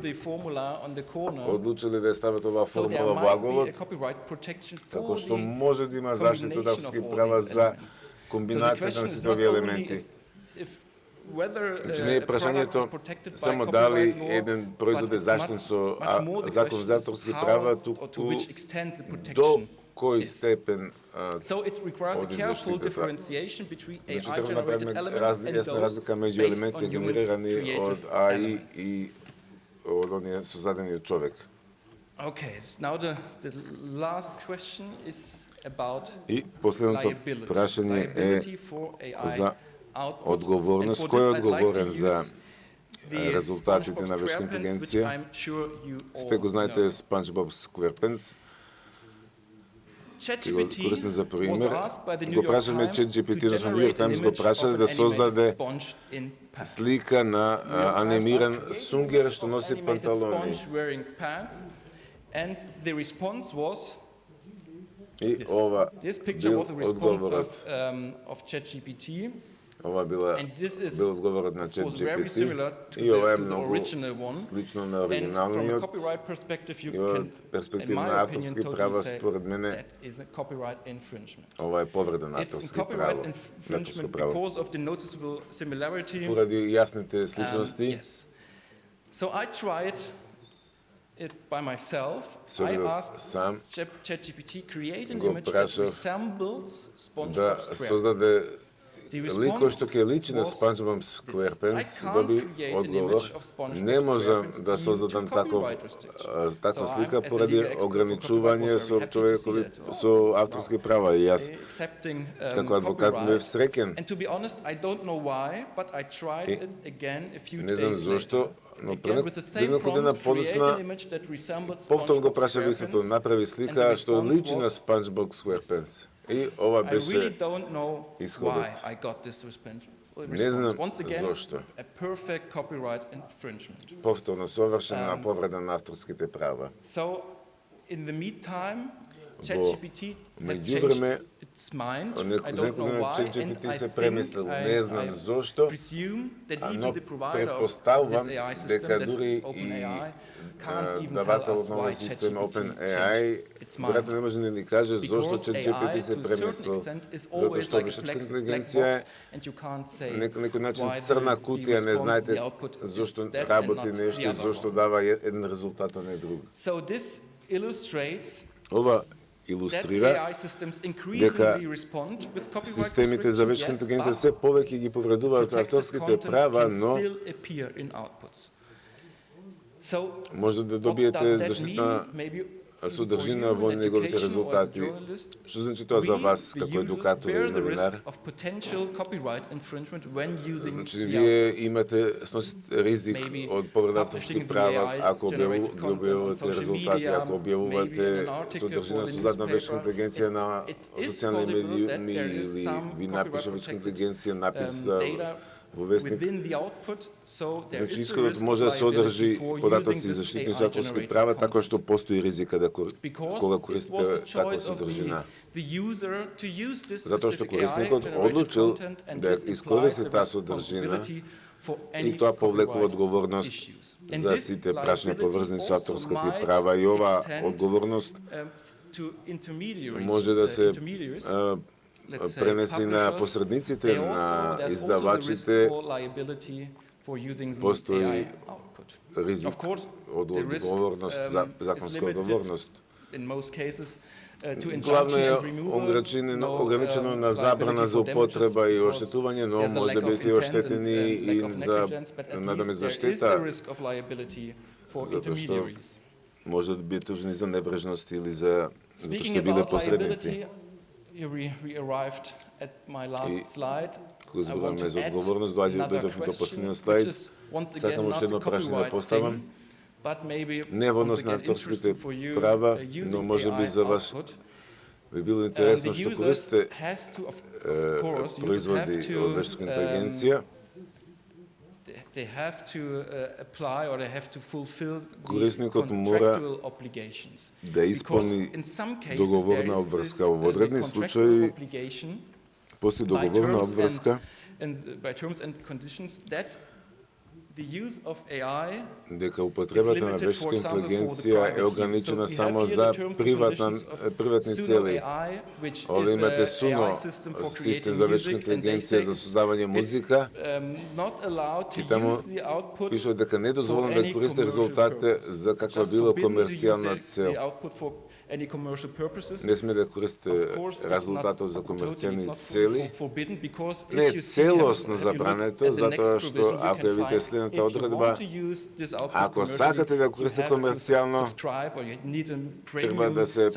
the formula on the corner одлучили да ја стават оваа so there формула во might be a аголот, copyright protection како for што the може да има заштита од авторски права за комбинацијата на сите овие елементи. Значи не е прашањето само дали еден производ е заштитен со закон за авторски права, туку до кој степен оди заштитата. Значи треба да направиме јасна разлика меѓу елементите генерирани од АИ и од оние создадени од човек. И последното прашање е за одговорност. Кој е одговорен за резултатите на вешка интелигенција? Сте го знаете SpongeBob SquarePants. Ти го користим за пример. Го прашаме ChatGPT, односно New York Times го прашале да создаде слика на анимиран сунгер што носи панталони. И ова бил одговорот. Ова бил одговорот на ChatGPT и ова е многу слично на оригиналниот и од перспектива на авторски права според мене ова е повреда на авторски права. Поради јасните сличности сам го прашав да создаде лико што ќе личи на SpongeBob SquarePants, доби одговор. Не можам да создадам таква слика поради ограничување со човекови со авторски права и јас како адвокат бев среќен. Не знам зошто, но неколку дена подоцна повторно го прашав истото, направи слика што личи на SpongeBob SquarePants. И ова беше исходот. Не знам зошто. Повторно совршена повреда на авторските права. Во меѓувреме, за некој ден ChatGPT се премислил, не знам зошто, но предпоставувам дека дури и давател од нова система OpenAI веројатно не може да ни каже зошто ChatGPT се премислил, затоа што вештачка интелигенција е некој начин црна кутија, не знаете зошто работи нешто и зошто дава еден резултат, а не друг. Ова илустрира дека системите за вештачка интелигенција се повеќе ги повредуваат авторските права, но може да добиете заштитна содржина во неговите резултати. Што значи тоа за вас како едукатор и новинар? Значи, вие сносите ризик од повреда авторски права ако објавувате резултати, ако објавувате содржина создадена вештачка интелигенција на социјални медиуми или ви напише вештачка интелигенција напис во вестник. Значи, исходот може да содржи податоци заштитни со авторски права, така што постои ризика кога користите таква содржина. Затоа што корисникот одлучил да искористи таа содржина и тоа повлекува одговорност за сите прашања поврзани со авторските права и оваа одговорност може да се пренеси на посредниците, на издавачите, постои ризик од одговорност, законска одговорност. Главно е ограничено на забрана за употреба и оштетување, но може да бидете оштетени и за надаме за штета, затоа што може да бидете тужени за небрежност или затоа што биле посредници. И кога зборуваме за одговорност, дојдовме до последниот слайд. Сакам уште едно прашање да поставам. Не во однос на авторските права, но може би за вас би било интересно што користите производи од вештачка интелигенција. Корисникот мора да исполни договорна обврска. Во одредни случаи постои договорна обврска the use of AI дека употребата на вештачка интелигенција е ограничена само за приватни цели. Овде имате Suno, систем за вештачка интелигенција за создавање музика, и таму пише дека не е дозволено да користи резултатите за каква било комерцијална цел. Не сме да користи резултатот за комерцијални цели. Не е целосно забрането, затоа што ако ја видите следната одредба, ако сакате да користите комерцијално, треба да се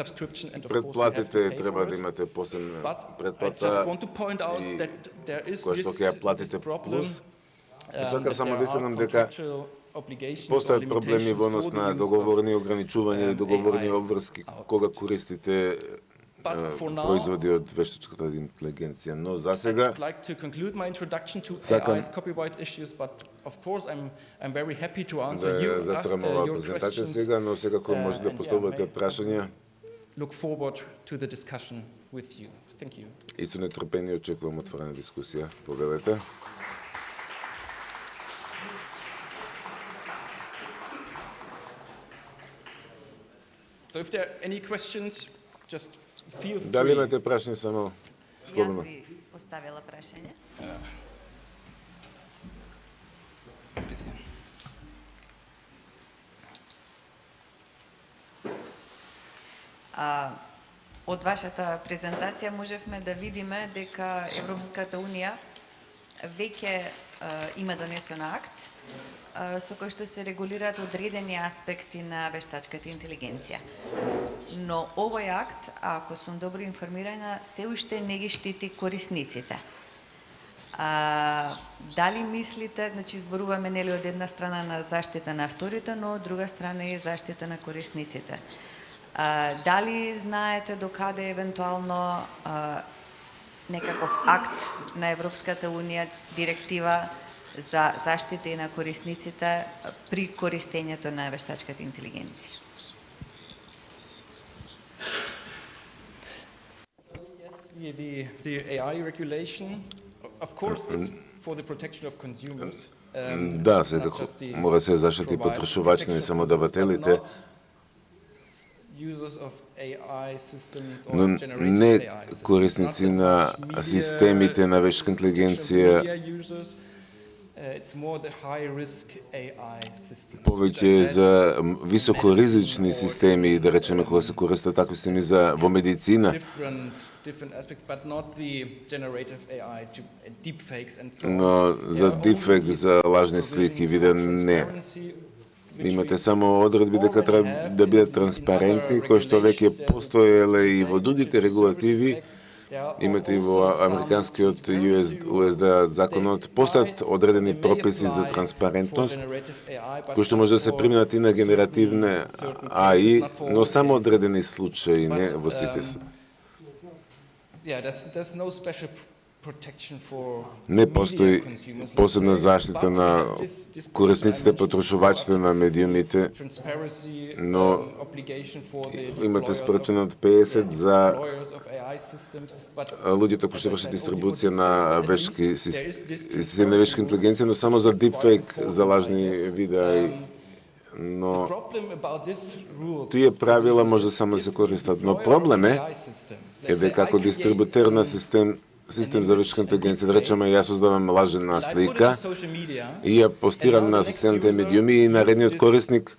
предплатите, треба да имате посебна предплата и која што ќе ја платите плюс. Сакам само да истакнам дека постојат проблеми во однос на договорни ограничувања и договорни обврски кога користите производи од вештачката интелигенција, но за сега сакам да затворам оваа презентација сега, но секако може да поставувате прашања и со нетрпение очекувам отворена дискусија. Повелете. So if there are any questions, just feel free. Дали имате прашање само слободно? Јас би поставила прашање. Од вашата презентација можевме да видиме дека Европската Унија веќе има донесен акт со кој што се регулираат одредени аспекти на вештачката интелигенција. Но овој акт, ако сум добро информирана, се уште не ги штити корисниците. Дали мислите, значи зборуваме нели од една страна на заштита на авторите, но од друга страна и заштита на корисниците. Дали знаете докаде евентуално некаков акт на Европската Унија, директива за заштита и на корисниците при користењето на вештачката интелигенција? The AI regulation, of course, it's for the protection of consumers. Да, секако мора се заштити потрошувачите, не само давателите, но не корисници на системите на вештачка интелигенција, повеќе за високоризични системи, да речеме, кога се користат такви системи во медицина. Но за deepfake, за лажни слики, видео не. Имате само одредби дека треба да бидат транспарентни, кои што веќе постоеле и во другите регулативи. Имате и во американскиот USD законот, постојат одредени прописи за транспарентност, кои што може да се применат и на генеративне АИ, но само одредени случаи, не во сите се. Не постои посебна заштита на корисниците, потрошувачите на медиумите, но имате спорачено од 50 за луѓето кои што вршат дистрибуција на вештачки системи на вештачка интелигенција, но само за deepfake, за лажни видеа. Но тие правила може само да се користат. Но проблем е дека како дистрибутер на систем за вештачка интелигенција, да речеме, јас создавам лажна слика и ја постирам на социјалните медиуми и наредниот корисник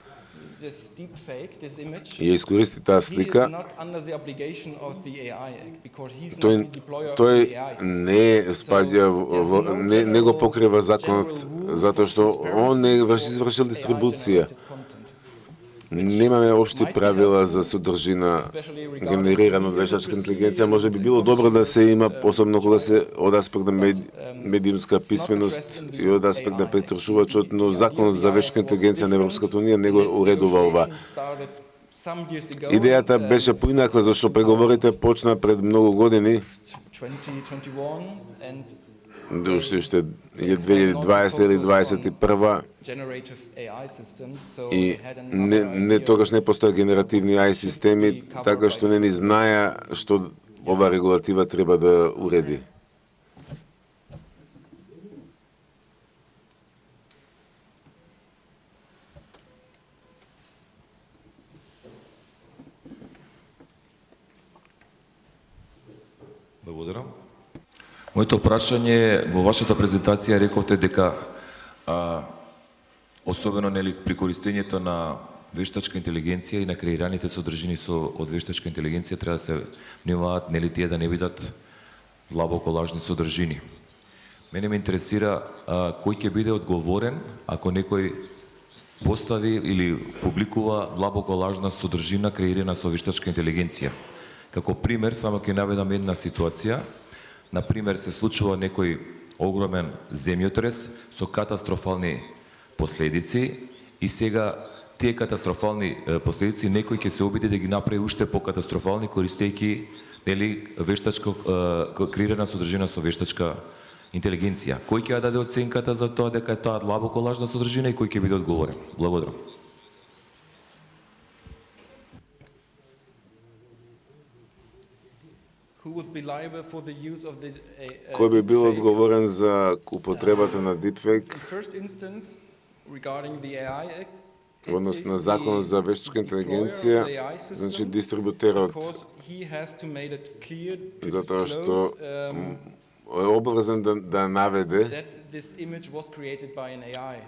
ја искористи таа слика, тој не спаѓа, не го покрива законот, затоа што он не извршил дистрибуција. Немаме општи правила за содржина генерирана од вештачка интелигенција. Може би било добро да се има, особено кога се од аспект на медиумска писменост и од аспект на претрошувачот, но законот за вештачка интелигенција на Европската Унија не го уредува ова. Идејата беше поинаква, зашто преговорите почна пред многу години. Уште 2020 или 2021 и не тогаш не постоја генеративни AI системи, така што не ни знаја што ова регулатива треба да уреди. Моето прашање е, во вашата презентација рековте дека особено нели при користењето на вештачка интелигенција и на креираните содржини од вештачка интелигенција треба да се внимаваат нели тие да не бидат длабоко лажни содржини. Мене ме интересира кој ќе биде одговорен ако некој постави или публикува длабоко лажна содржина креирана со вештачка интелигенција. Како пример, само ќе наведам една ситуација. Например, се случува некој огромен земјотрес со катастрофални последици и сега тие катастрофални последици некој ќе се обиди да ги направи уште покатастрофални користејќи нели вештачко креирана содржина со вештачка интелигенција. Кој ќе ја даде оценката за тоа дека е тоа длабоко лажна содржина и кој ќе биде одговорен? Благодарам. Кој би бил одговорен за употребата на deepfake? Однос на законот за вештачка интелигенција, значи дистрибутерот, затоа што е обврзан да наведе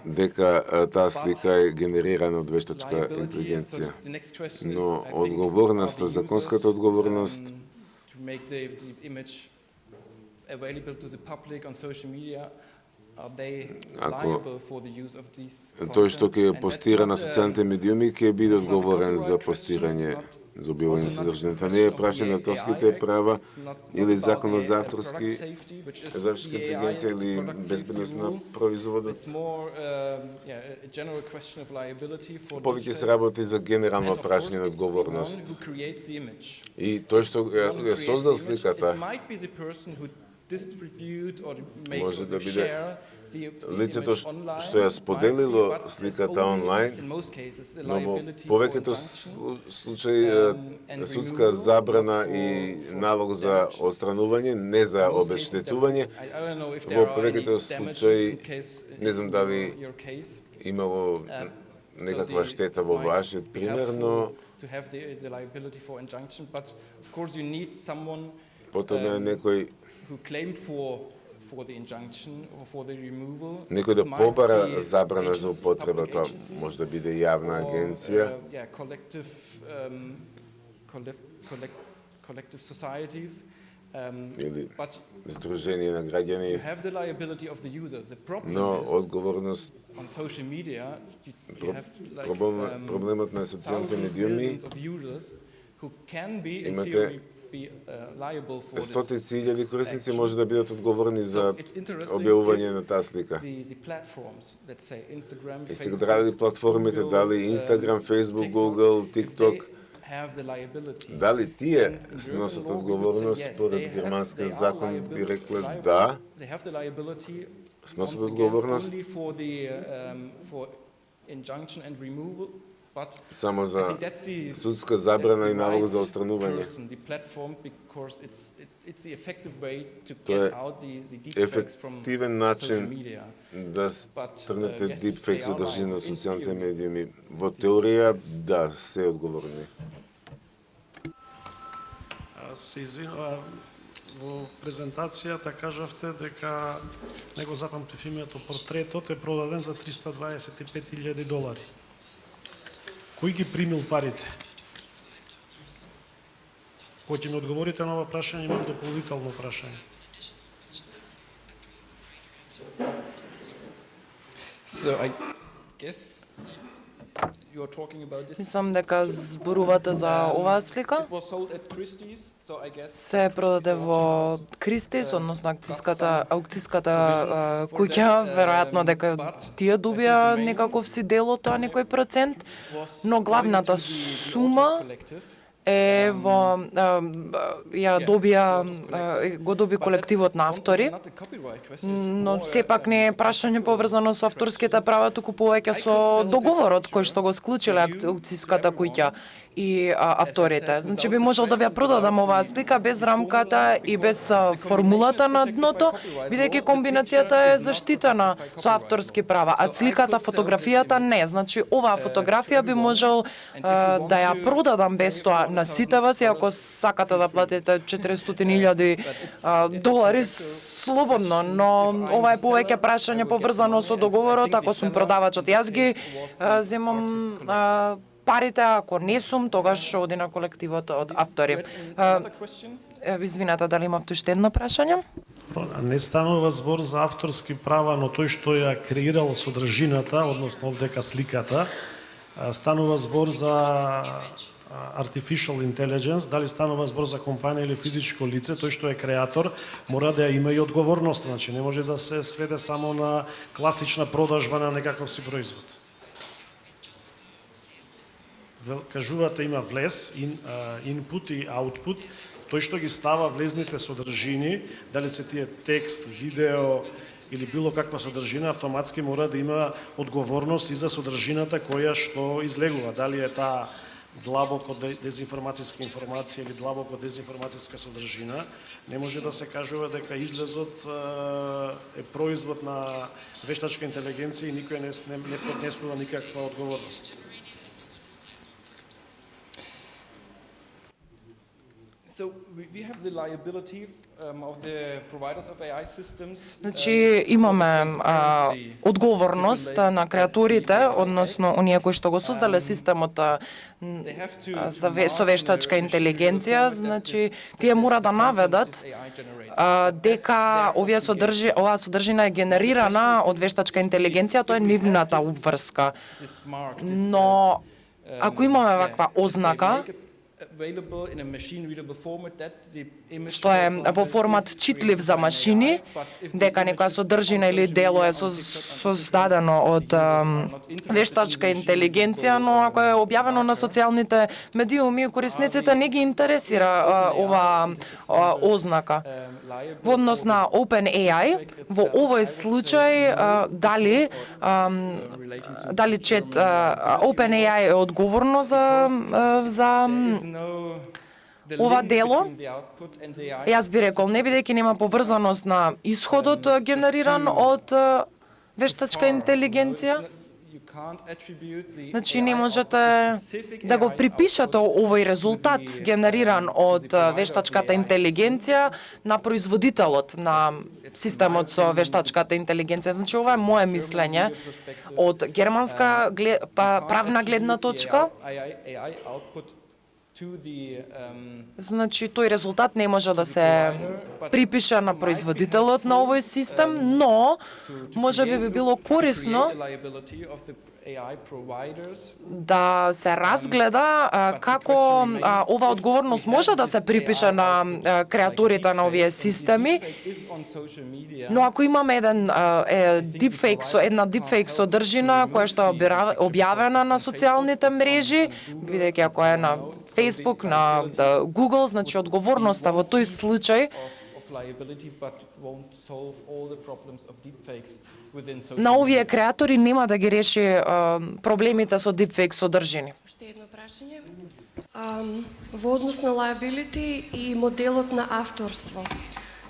дека таа слика е генерирана од вештачка интелигенција. Но одговорноста, законската одговорност, ако тој што ќе постира на социјалните медиуми ќе биде одговорен за постирање, за објавување на содржината. Не е прашање на авторските права или законот за авторска интелигенција или безбедност на производот. Повеќе се работи за генерално прашање на одговорност. И тој што ја создал сликата може да биде лицето што ја споделило сликата онлайн, но во повеќето случаи судска забрана и налог за отстранување, не за обештетување. Во повеќето случаи, не знам дали имало некаква штета во вашиот пример, но потребно е некој да побара забрана за употреба, тоа може да биде јавна агенција или здружение на граѓани, но одговорност проблемот на социјалните медиуми имате стотици илјади корисници може да бидат одговорни за објавување на таа слика. И сега дали платформите, дали Instagram, Facebook, Google, TikTok, дали тие сносат одговорност според германскиот закон би рекле да, сносат одговорност само за судска забрана и налог за отстранување. Тоа е ефективен начин да тргнете deepfake содржина од социјалните медиуми. Во теорија, да, се одговорни. Се извинувам, во презентацијата кажавте дека него запамтив името портретот е продаден за $325,000. Кој ги примил парите? Кој ќе ми одговорите на ова прашање, имам дополнително прашање. Мислам дека зборувате за оваа слика. Се продаде во Кристис, односно аукцијската куќа, веројатно дека тие добија некаков си дел од тоа, некој процент, но главната сума е во го доби колективот на автори, но сепак не е прашање поврзано со авторските права, туку повеќе со договорот кој што го склучиле аукцијската куќа и авторите. Значи би можел да ви ја продадам оваа слика без рамката и без формулата на дното, бидејќи комбинацијата е заштитена со авторски права, а сликата, фотографијата не. Значи оваа фотографија би можел да ја продадам без тоа на сите вас и ако сакате да платите $400,000 слободно, но ова е повеќе прашање поврзано со договорот. Ако сум продавачот, јас ги земам парите, ако не сум, тогаш оди на колективот од автори. Извинете, дали имавте уште едно прашање? Не станува збор за авторски права, но тој што ја креирал содржината, односно овдека сликата, станува збор за artificial intelligence, дали станува збор за компанија или физичко лице, тој што е креатор мора да ја има и одговорност, значи не може да се сведе само на класична продажба на некаков си производ. Кажувате има влез, input и output, тој што ги става влезните содржини, дали се тие текст, видео или било каква содржина, автоматски мора да има одговорност и за содржината која што излегува. Дали е таа длабоко дезинформацијска информација или длабоко дезинформацијска содржина, не може да се кажува дека излезот е производ на вештачка интелигенција и никој не поднесува никаква одговорност. So we have the liability of the providers of AI systems. Значи имаме одговорност на креаторите, односно оние кои што го создале системот за вештачка интелигенција, значи тие мора да наведат дека оваа содржина е генерирана од вештачка интелигенција, тоа е нивната обврска. Но ако имаме ваква ознака, што е во формат читлив за машини, дека некоја содржина или дело е создадено од вештачка интелигенција, но ако е објавено на социјалните медиуми, корисниците не ги интересира оваа ознака. Во однос на OpenAI, во овој случај, дали OpenAI е одговорно за ова дело, јас би рекол, не бидејќи нема поврзаност на исходот генериран од вештачка интелигенција, значи не можете да го припишете овој резултат генериран од вештачката интелигенција на производителот на системот со вештачката интелигенција. Значи ова е мое мислење од германска правна гледна точка. Значи тој резултат не може да се припише на производителот на овој систем, но може би било корисно да се разгледа како ова одговорност може да се припише на креаторите на овие системи, но ако имаме една дипфейк содржина која што е објавена на социјалните мрежи, бидејќи ако е на Facebook, на Google, значи одговорноста во тој случај на овие креатори нема да ги реши проблемите со дипфейк содржини. Уште едно прашање. Во однос на liability и моделот на авторство.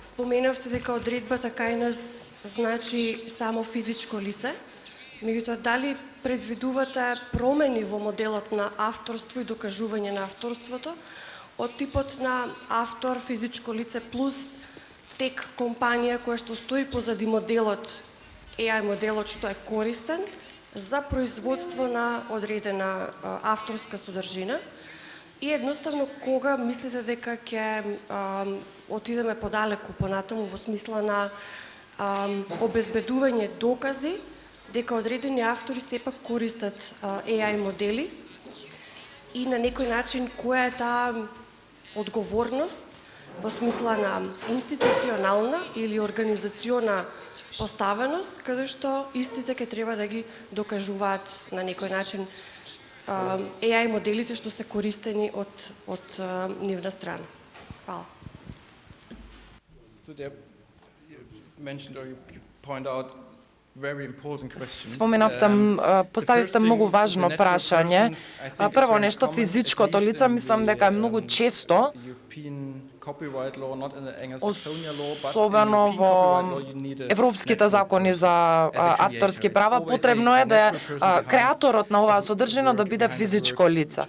Споменавте дека одредбата кај нас значи само физичко лице. Меѓутоа, дали предвидувате промени во моделот на авторство и докажување на авторството од типот на автор, физичко лице плюс тек компанија која што стои позади моделот, AI моделот што е користен за производство на одредена авторска содржина и едноставно кога мислите дека ќе отидеме подалеку понатаму во смисла на обезбедување докази дека одредени автори сепак користат AI модели и на некој начин која е таа одговорност во смисла на институционална или организациона поставеност, каде што истите ќе треба да ги докажуваат на некој начин AI моделите што се користени од нивна страна. Фала. So there, you mentioned or you point out Поставивте многу важно прашање. Прво нешто, физичкото лице, мислам дека е многу често, особено во европските закони за авторски права, потребно е да креаторот на оваа содржина да биде физичко лице.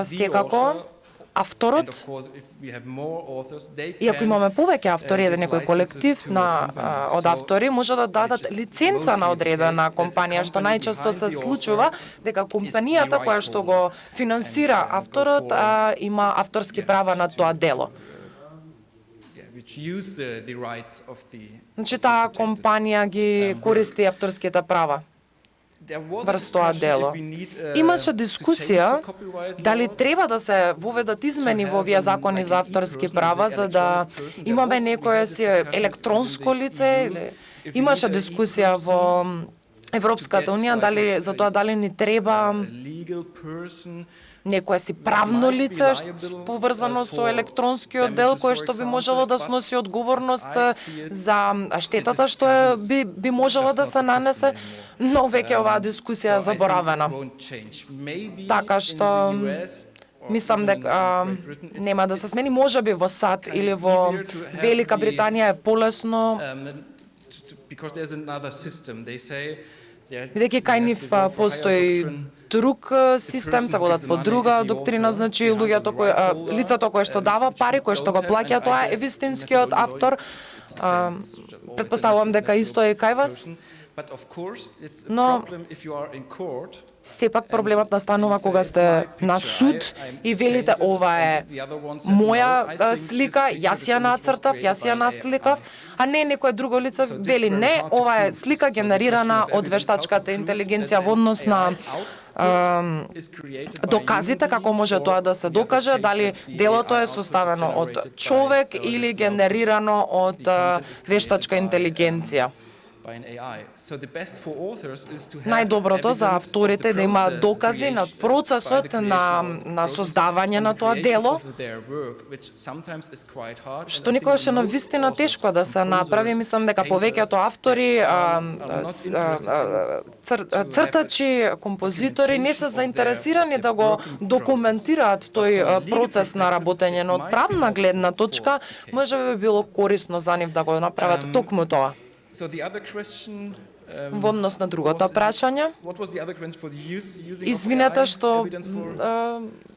Секако, авторот, и ако имаме повеќе автори, еден некој колектив од автори, може да дадат лиценца на одредена компанија, што најчесто се случува дека компанијата која што го финансира авторот има авторски права на тоа дело. Значи таа компанија ги користи авторските права врз тоа дело. Имаше дискусија дали треба да се воведат измени во овие закони за авторски права за да имаме некое си електронско лице. Имаше дискусија во Европската унија дали ни треба некое си правно лице поврзано со електронскиот дел кој што би можело да сноси одговорност за штетата што би можела да се нанесе, но веќе оваа дискусија е заборавена. Така што мислам дека нема да се смени, можеби во САД или во Велика Британија е полесно, бидејќи кај нив постои друг систем, се водат по друга доктрина, значи луѓето лицето кое што дава пари, кое што го плаќа, тоа е вистинскиот автор. Претпоставувам дека исто е кај вас. Но сепак проблемот настанува кога сте на суд и велите ова е моја слика, јас ја нацртав, јас ја насликав, а не некое друго лице вели не, ова е слика генерирана од вештачката интелигенција во однос на доказите, како може тоа да се докаже, дали делото е составено од човек или генерирано од вештачка интелигенција. Најдоброто за авторите е да имаат докази на процесот на создавање на тоа дело, што никогаш е навистина тешко да се направи. Мислам дека повеќето автори, цртачи, композитори не се заинтересирани да го документираат тој процес на работење, но од правна гледна точка може би било корисно за нив да го направат токму тоа. Во однос на другото прашање, извинете што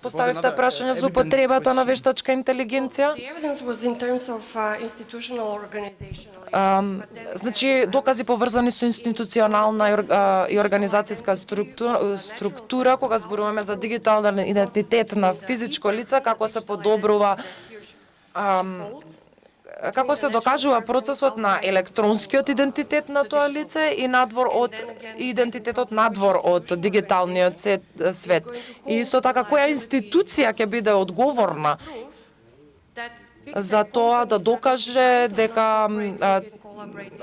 поставивте прашање за употребата на вештачка интелигенција. Значи, докази поврзани со институционална и организацијска структура, кога зборуваме за дигитален идентитет на физичко лице, како се подобрува како се докажува процесот на електронскиот идентитет на тоа лице и надвор од идентитетот надвор од дигиталниот свет. И исто така која институција ќе биде одговорна за тоа да докаже дека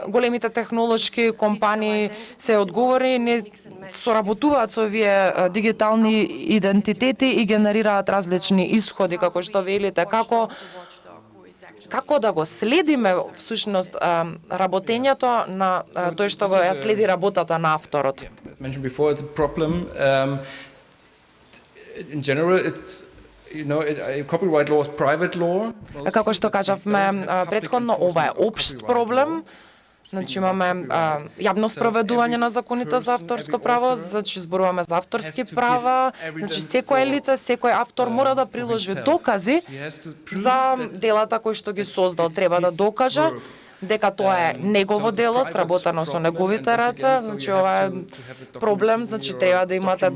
големите технолошки компании се одговорни, не соработуваат со овие дигитални идентитети и генерираат различни исходи, како што велите, како да го следиме всушност работењето на тој што го ја следи работата на авторот. Како што кажавме претходно, ова е општ проблем. Значи имаме јавно спроведување на законите за авторско право, значи зборуваме за авторски права, значи секој лице, секој автор мора да приложи докази за делата кои што ги создал, треба да докаже дека тоа е негово дело, сработено со неговите раце, значи ова е проблем, значи треба да имате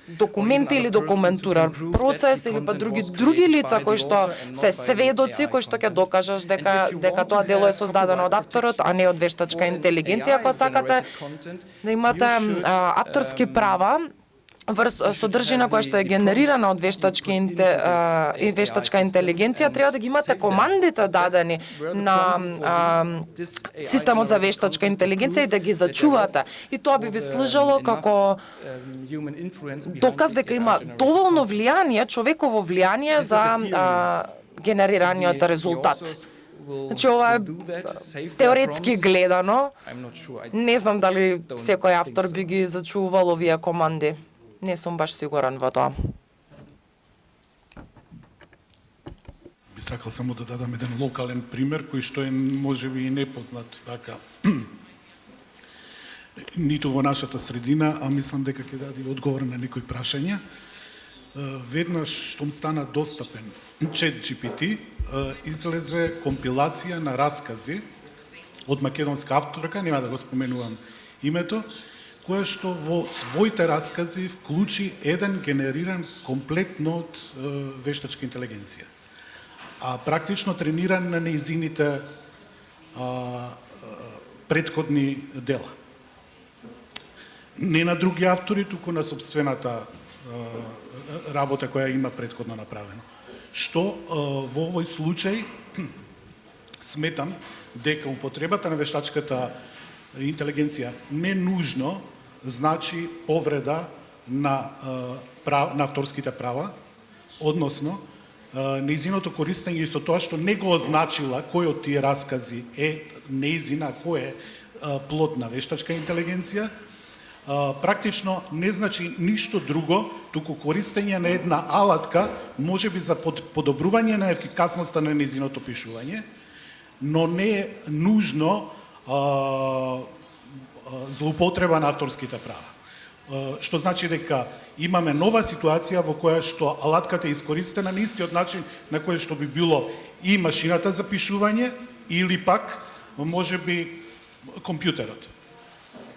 документи или документурар процес или па други лица кои што се сведоци, кои што ќе докажеш дека тоа дело е создадено од авторот, а не од вештачка интелигенција. Ако сакате да имате авторски права врз содржина која што е генерирана од вештачка интелигенција, треба да ги имате командите дадени на системот за вештачка интелигенција и да ги зачувате. И тоа би ви служело како доказ дека има доволно влијание, човеково влијание за генерираниот резултат. Значи ова е теоретски гледано. Не знам дали секој автор би ги зачувал овие команди. Не сум баш сигурен во тоа. Би сакал само да дадам еден локален пример кој што е можеби и непознат така ниту во нашата средина, а мислам дека ќе даде одговор на некои прашања. Веднаш штом стана достапен ChatGPT, излезе компилација на раскази од македонска авторка, нема да го споменувам името, која што во своите раскази вклучи еден генериран комплетно од вештачка интелигенција, а практично трениран на неизините претходни дела. Не на други автори, туку на собствената работа која има претходно направено. Што во овој случај сметам дека употребата на вештачката интелигенција не нужно значи повреда на авторските права, односно неизиното користење и со тоа што не го означила кој од тие раскази е неизина, кој е плод на вештачка интелигенција, практично не значи ништо друго, туку користење на една алатка, можеби за подобрување на ефикасноста на нејзиното пишување, но не е нужно злоупотреба на авторските права. Што значи дека имаме нова ситуација во која што алатката е искористена на истиот начин на кој што би било и машината за пишување или пак можеби компјутерот,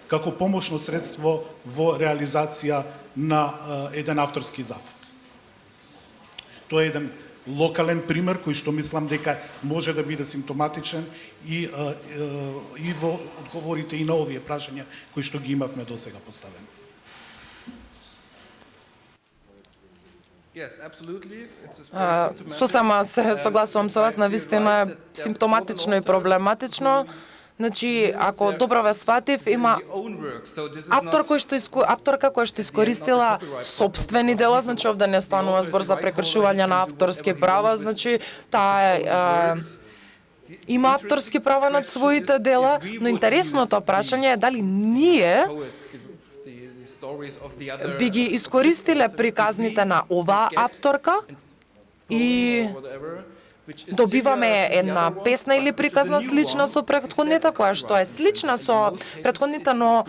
како помошно средство во реализација на еден авторски зафат. Тоа е еден локален пример кој што мислам дека може да биде симптоматичен и во одговорите и на овие прашања кои што ги имавме досега поставени. Сосема се согласувам со вас, навистина е симптоматично и проблематично. Значи, ако добро ве сватив, има авторка која што искористила сопствени дела, значи овде не станува збор за прекршување на авторски права, значи таа има авторски права над своите дела, но интересното прашање е дали ние би ги искористиле приказните на оваа авторка и добиваме една песна или приказна слична со претходните, која што е слична со претходните, но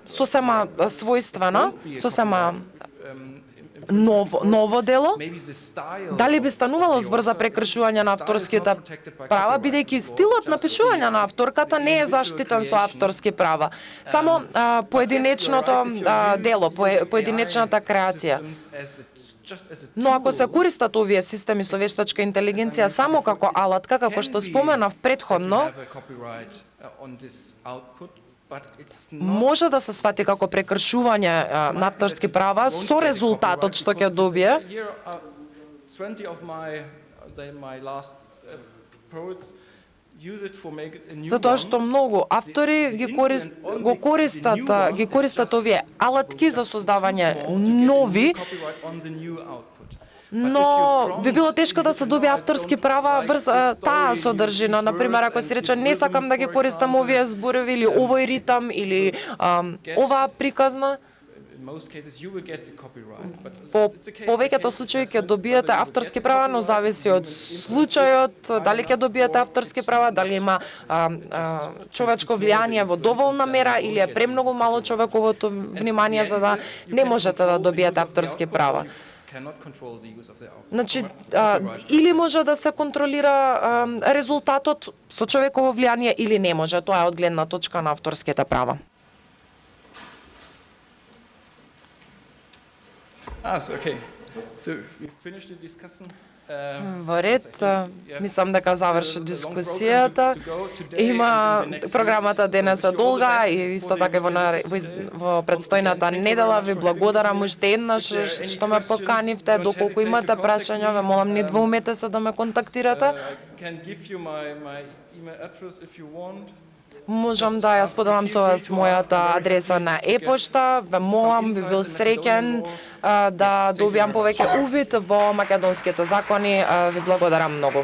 сосема својствена, сосема ново дело, дали би станувало збор за прекршување на авторските права, бидејќи стилот на пишување на авторката не е заштитен со авторски права. Само поединечното дело, поединечната креација. Но ако се користат овие системи со вештачка интелигенција само како алатка, како што споменав претходно, може да се свати како прекршување на авторски права со резултатот што ќе добие. Затоа што многу автори ги користат овие алатки за создавање нови, но би било тешко да се добие авторски права врз таа содржина. Например, ако се рече не сакам да ги користам овие зборови или овој ритам или оваа приказна, во повеќето случаи ќе добиете авторски права, но зависи од случајот, дали ќе добиете авторски права, дали има човечко влијание во доволна мера или е премногу мало човековото внимание за да не можете да добиете авторски права. Значи, или може да се контролира резултатот со човеково влијание или не може. Тоа е од гледна точка на авторските права. Во ред, мислам дека заврши дискусијата. Има програмата денес е долга и исто така во предстојната недела ви благодарам уште еднаш што ме поканивте. Доколку имате прашања, ве молам не двоумете се да ме контактирате. Можам да ја споделам со вас мојата адреса на e-пошта. Ве молам, би бил среќен да добијам повеќе увид во македонските закони. Ви благодарам многу.